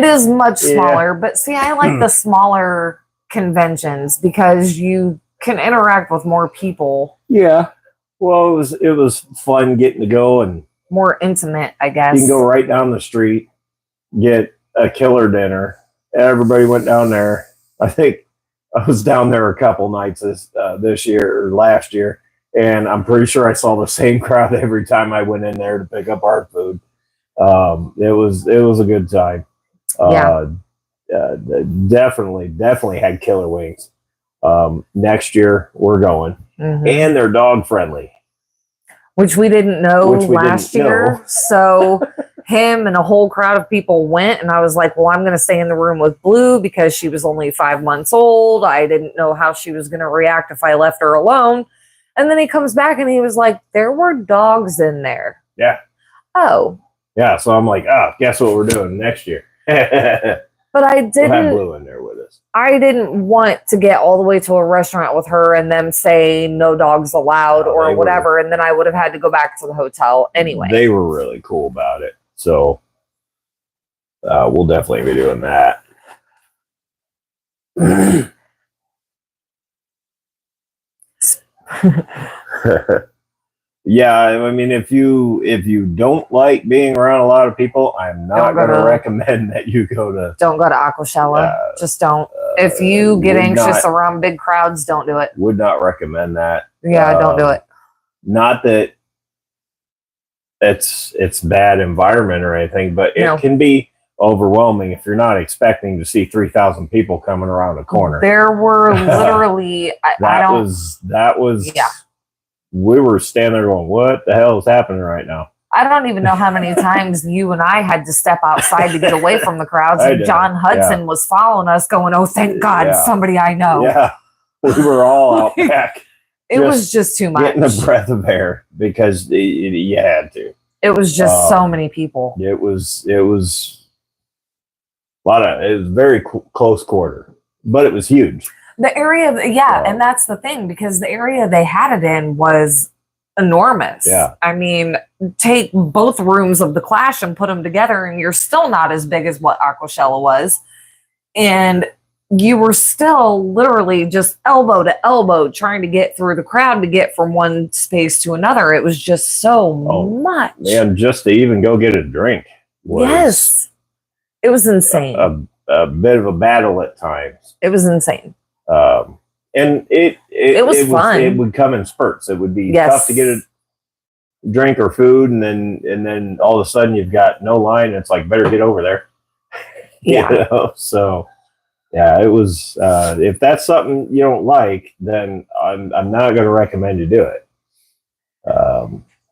is much smaller, but see, I like the smaller conventions because you can interact with more people. Yeah. Well, it was fun getting to go, and more intimate, I guess. You can go right down the street, get a killer dinner. Everybody went down there. I think I was down there a couple nights this year or last year, and I'm pretty sure I saw the same crowd every time I went in there to pick up our food. It was a good time. Definitely had killer wings. Next year we're going, and they're dog friendly, which we didn't know last year. So him and a whole crowd of people went, and I was like, well, I'm going to stay in the room with Blue because she was only 5 months old. I didn't know how she was going to react if I left her alone. And then he comes back and he was like, there were dogs in there. Yeah. Oh. Yeah. So I'm like, guess what we're doing next year? But I didn't. We'll have Blue in there with us. I didn't want to get all the way to a restaurant with her and them say no dogs allowed or whatever, and then I would have had to go back to the hotel anyway. They were really cool about it, so we'll definitely be doing that. Yeah, I mean, if you don't like being around a lot of people, I'm not going to recommend that you go to. Don't go to Aquashella. Just don't. If you get anxious around big crowds, don't do it. Would not recommend that. Yeah, don't do it. Not that it's bad environment or anything, but it can be overwhelming if you're not expecting to see 3,000 people coming around a corner. There were literally that was. Yeah. We were standing there going, what the hell is happening right now? I don't even know how many times you and I had to step outside to get away from the crowds. And John Hudson was following us going, oh, thank God, somebody I know. Yeah, we were all out back. It was just too much. Getting a breath of air because you had to. It was just so many people. It was a lot of, it was very close quarter, but it was huge. The area, and that's the thing, because the area they had it in was enormous. Yeah. I mean, take both rooms of the Clash and put them together, and you're still not as big as what Aquashella was. And you were still literally just elbow to elbow trying to get through the crowd to get from one space to another. It was just so much. And just to even go get a drink. Yes. It was insane. A bit of a battle at times. It was insane. And it was fun. It would come in spurts. It would be tough to get a drink or food, and then all of a sudden you've got no line. And it's like, better get over there. Yeah. You know? So yeah, it was. If that's something you don't like, then I'm not going to recommend you do it.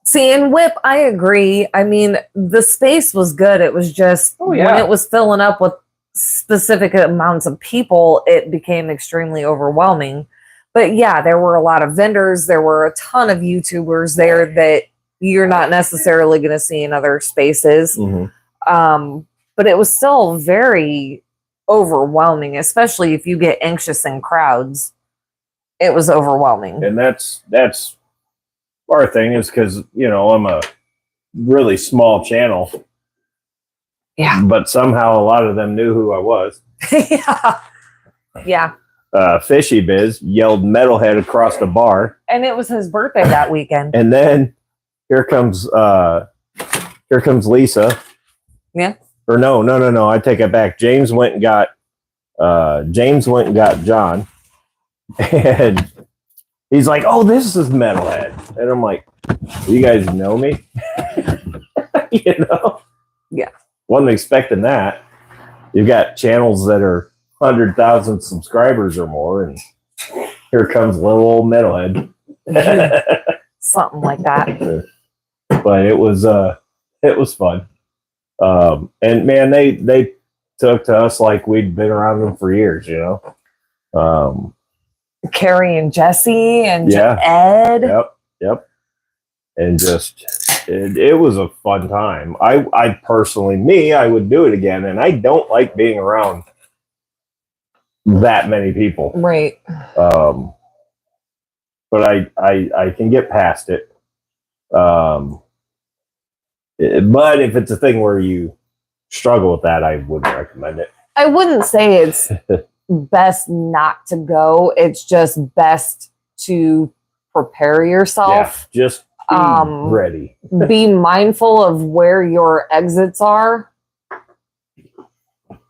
See, in Whip, I agree. I mean, the space was good. It was just when it was filling up with specific amounts of people, it became extremely overwhelming. But yeah, there were a lot of vendors. There were a ton of YouTubers there that you're not necessarily going to see in other spaces. But it was still very overwhelming, especially if you get anxious in crowds. It was overwhelming. And that's our thing, is because, I'm a really small channel. Yeah. But somehow a lot of them knew who I was. Yeah. Fishy Biz yelled "Metalhead" across the bar. And it was his birthday that weekend. And then here comes Lisa. Yeah. Or no. I take it back. James went and got John. And he's like, "Oh, this is Metalhead." And I'm like, "You guys know me?" Yeah. Wasn't expecting that. You've got channels that are 100,000 subscribers or more, and here comes little old Metalhead. Something like that. But it was fun. And man, they took to us like we'd been around them for years, Carrie and Jesse and Ed. Yep. And just it was a fun time. I personally, I would do it again, and I don't like being around that many people. Right. But but I can get past it. But if it's a thing where you struggle with that, I wouldn't recommend it. I wouldn't say it's best not to go. It's just best to prepare yourself. Yeah, just be ready. Be mindful of where your exits are.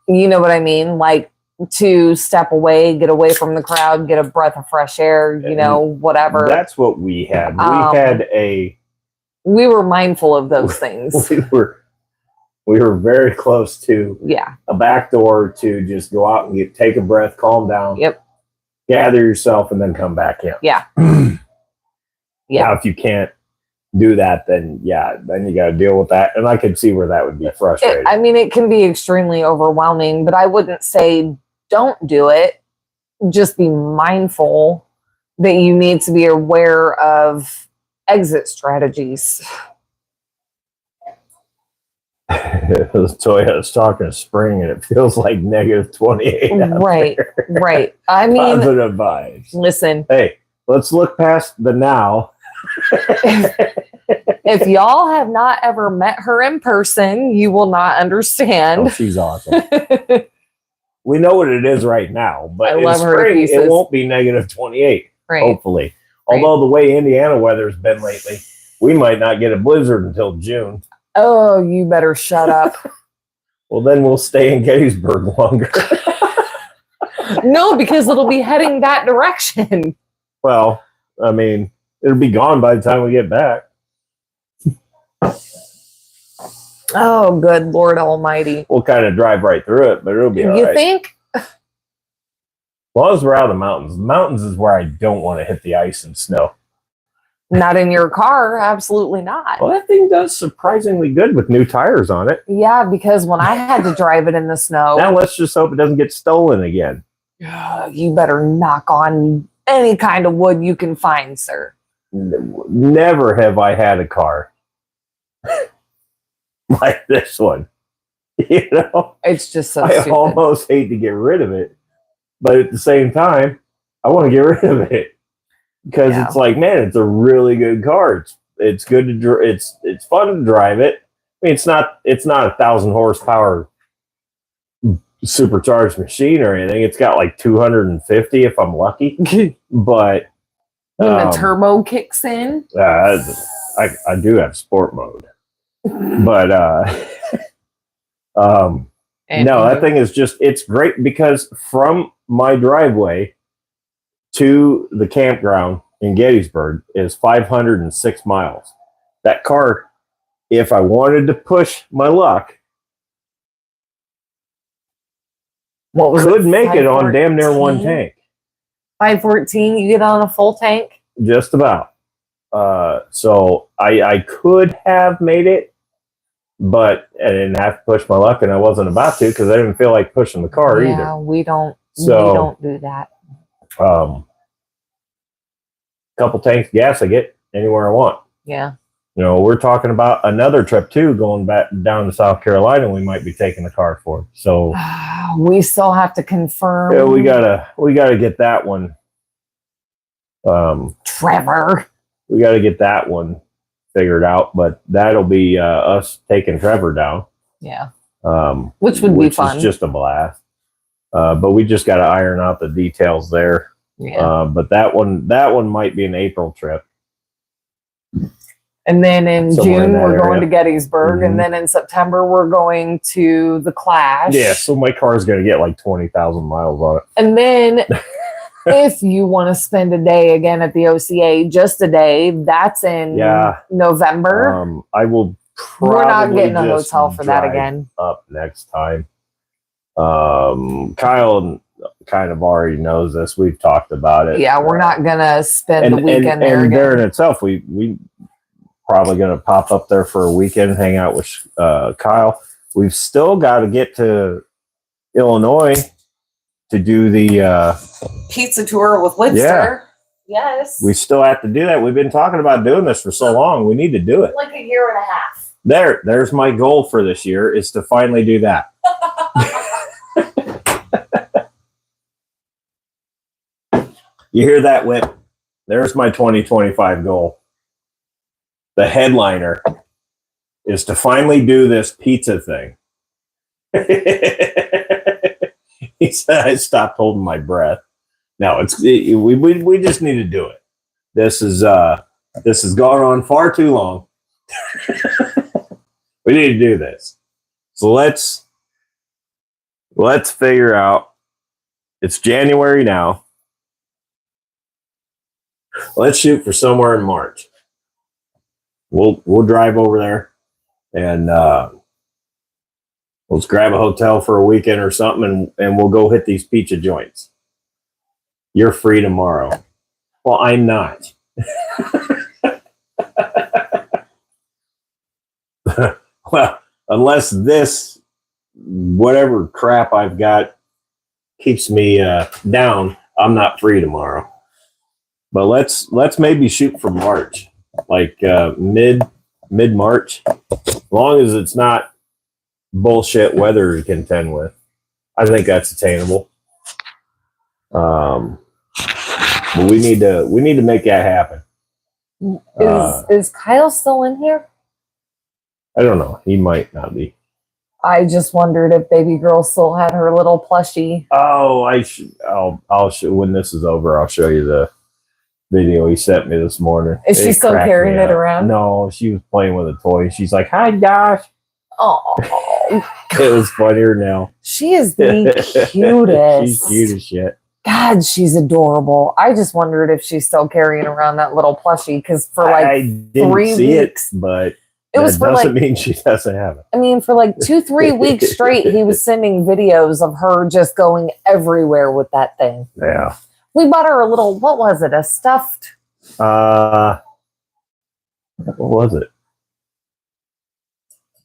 You know what I mean? Like to step away, get away from the crowd, get a breath of fresh air, you know, whatever. That's what we had. We were mindful of those things. We were very close to a back door to just go out and take a breath, calm down, gather yourself, and then come back in. Yeah. Now, if you can't do that, then you got to deal with that. And I could see where that would be frustrating. It can be extremely overwhelming, but I wouldn't say don't do it. Just be mindful that you need to be aware of exit strategies. Toya's talking spring and it feels like -28. Right. I mean, positive vibes. Listen. Hey, let's look past the now. If y'all have not ever met her in person, you will not understand. Oh, she's awesome. We know what it is right now, but in spring, it won't be -28, hopefully. Although the way Indiana weather's been lately, we might not get a blizzard until June. Oh, you better shut up. Well, then we'll stay in Gettysburg longer. No, because it'll be heading that direction. Well, I mean, it'll be gone by the time we get back. Oh, good Lord Almighty. We'll kind of drive right through it, but it'll be all right. You think? As long as we're out of the mountains. The mountains is where I don't want to hit the ice and snow. Not in your car. Absolutely not. Well, that thing does surprisingly good with new tires on it. Yeah, because when I had to drive it in the snow. Now let's just hope it doesn't get stolen again. You better knock on any kind of wood you can find, sir. Never have I had a car like this one. You know? It's just so I stupid. almost hate to get rid of it. But at the same time, I want to get rid of it. Because it's like, man, it's a really good car. It's good to it's fun to drive it. I mean, it's not 1,000 horsepower supercharged machine or anything. It's got like 250 if I'm lucky. But when the turbo kicks in, I do have sport mode. But no, that thing is it's great because from my driveway to the campground in Gettysburg is 506 miles. That car, if I wanted to push my luck, could make it on damn near one tank. 514, you get on a full tank? Just about. So I could have made it, but I didn't have to push my luck, and I wasn't about to because I didn't feel like pushing the car either. Yeah, we don't do that. Couple tanks of gas I get anywhere I want. Yeah. You know, we're talking about another trip too, going back down to South Carolina. We might be taking the car for. So we still have to confirm. Yeah, we gotta get that one. Trevor. We gotta get that one figured out, but that'll be us taking Trevor down. Yeah. Which would be fun. Is just a blast. But we just got to iron out the details there. Yeah. But that one might be an April trip. And then in June, we're going to Gettysburg. And then in September, we're going to the Clash. Yeah, so my car's going to get like 20,000 miles on it. And then if you want to spend a day again at the OCA, just a day, that's in November. I will probably We're not getting a hotel for that again. Up next time. Kyle kind of already knows this. We've talked about it. Yeah, we're not gonna spend the weekend there and again. there in itself, we probably gonna pop up there for a weekend and hang out with Kyle. We've still got to get to Illinois to do the pizza tour with Lidster. Yeah. Yes. We still have to do that. We've been talking about doing this for so long. We need to do it. Like a year and a half. There's my goal for this year is to finally do that. You hear that, Whip? There's my 2025 goal. The headliner is to finally do this pizza thing. He said I stopped holding my breath. No, we just need to do it. This has gone on far too long. We need to do this. So let's figure out. It's January now. Let's shoot for somewhere in March. We'll drive over there and let's grab a hotel for a weekend or something, and we'll go hit these pizza joints. You're free tomorrow. Well, I'm not. Well, unless this whatever crap I've got keeps me down, I'm not free tomorrow. But let's maybe shoot for March, like mid-March, as long as it's not bullshit weather to contend with. I think that's attainable. But we need to make that happen. Is Kyle still in here? I don't know. He might not be. I just wondered if baby girl still had her little plushie. Oh, I'll show when this is over. I'll show you the video he sent me this morning. Is she still carrying it around? No, she was playing with a toy. She's like, "Hi, Josh." Oh, it was funnier now. She is the cutest. She's cute as shit. God, she's adorable. I just wondered if she's still carrying around that little plushie because for like I didn't 3 see weeks, but it was for doesn't like, mean she doesn't have it. I mean, for like 2-3 weeks straight, he was sending videos of her just going everywhere with that thing. Yeah. We bought her a little, what was it? A stuffed? What was it?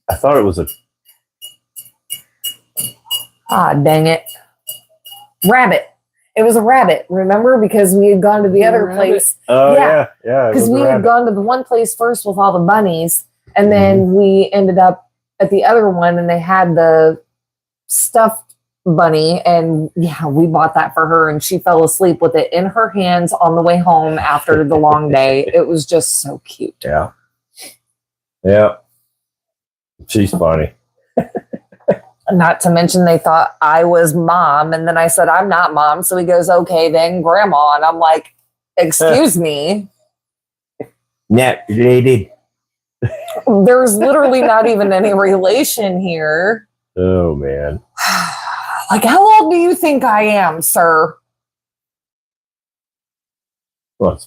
I thought it was a. Ah, dang it. Rabbit. It was a rabbit, remember? Because we had gone to the other place. Oh, yeah. Because we had gone to the one place first with all the bunnies, and then we ended up at the other one, and they had the stuffed bunny, and yeah, we bought that for her, and she fell asleep with it in her hands on the way home after the long day. It was just so cute. Yeah. Yeah. She's funny. Not to mention they thought I was mom, and then I said, I'm not mom. So he goes, okay, then grandma. And I'm like, excuse me. Yeah, they did. There's literally not even any relation here. Oh, man. Like, how old do you think I am, sir? Well,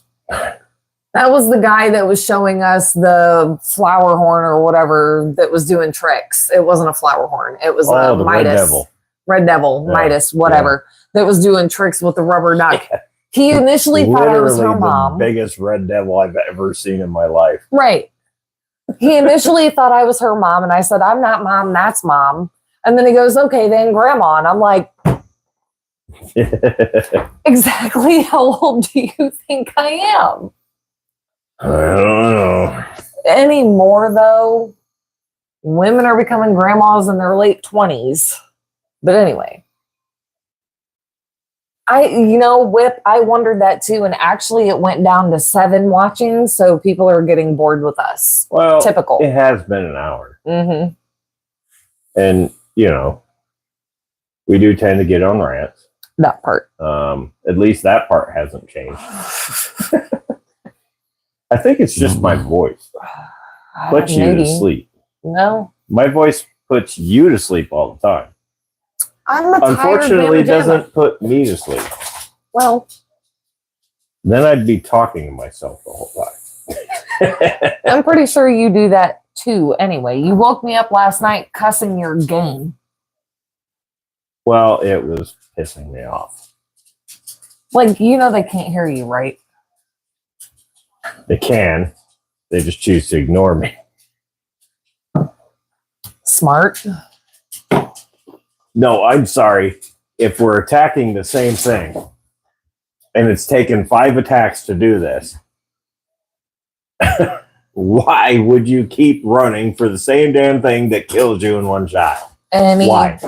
that was the guy that was showing us the flower horn or whatever that was doing tricks. It wasn't a flower horn. It was a the Midas. Red Devil, yeah. Midas, whatever. Yeah. That was doing tricks with the rubber duck. He initially thought I was her mom. The biggest red devil I've ever seen in my life. Right. He initially thought I was her mom, and I said, I'm not mom, that's mom. And then he goes, okay, then grandma. And I'm like, exactly how old do you think I am? I don't know. Anymore, though, women are becoming grandmas in their late 20s. But anyway, Whip, I wondered that too. And actually, it went down to 7 watching. So people are getting bored with us. Well, typical. It has been an hour. Mm-hmm. And, we do tend to get on rants. That part. At least that part hasn't changed. I think it's just my voice. Puts you to sleep. No. My voice puts you to sleep all the time. I'm a tired Unfortunately, it doesn't put me to sleep. Well. Then I'd be talking to myself the whole time. I'm pretty sure you do that too anyway. You woke me up last night cussing your game. Well, it was pissing me off. Like, they can't hear you, right? They can. They just choose to ignore me. Smart. No, I'm sorry. If we're attacking the same thing, and it's taken 5 attacks to do this, why would you keep running for the same damn thing that kills you in one shot? Why?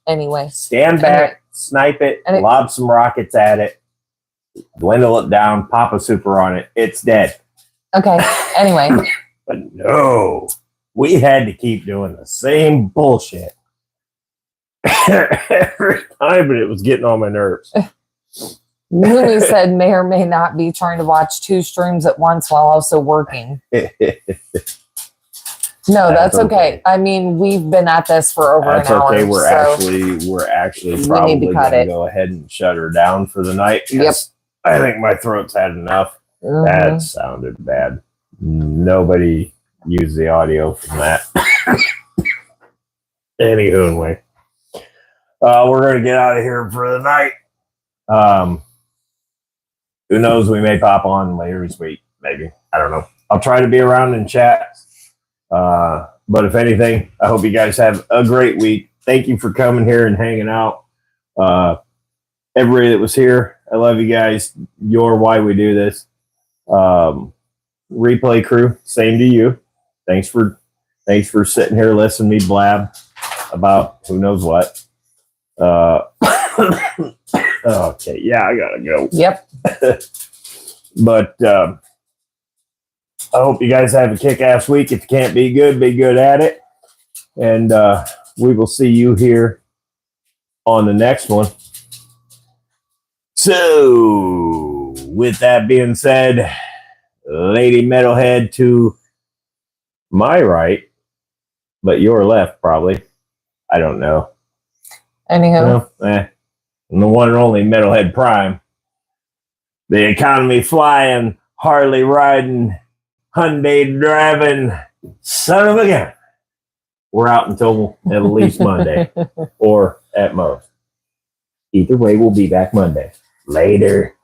Anyway. Stand back, snipe it, lob some rockets at it. dwindle it down, pop a super on it. It's dead. Okay. Anyway. But no, we had to keep doing the same bullshit every time, but it was getting on my nerves. Mooney said may or may not be trying to watch 2 streams at once while also working. No, that's okay. I mean, we've been at this for over an hour. Okay. We're actually probably going to go ahead and shut her down for the night. Yep. I think my throat's had enough. Mm-hmm. That sounded bad. Nobody used the audio from that. Anyway, we're going to get out of here for the night. Who knows? We may pop on later this week. Maybe. I don't know. I'll try to be around in chat. But if anything, I hope you guys have a great week. Thank you for coming here and hanging out. Everybody that was here, I love you guys. You're why we do this. Replay crew, same to you. Thanks for sitting here listening to me blab about who knows what. Okay, yeah, I gotta go. Yep. But I hope you guys have a kick-ass week. If you can't be good at it. And we will see you here on the next one. So, with that being said, Lady Metalhead to my right, but your left probably. I don't know. Anyhow. And the one and only Metalhead Prime. The economy flying, Harley riding, Hyundai driving, son of a gun. We're out until at least Monday, or at most. Either way, we'll be back Monday. Later.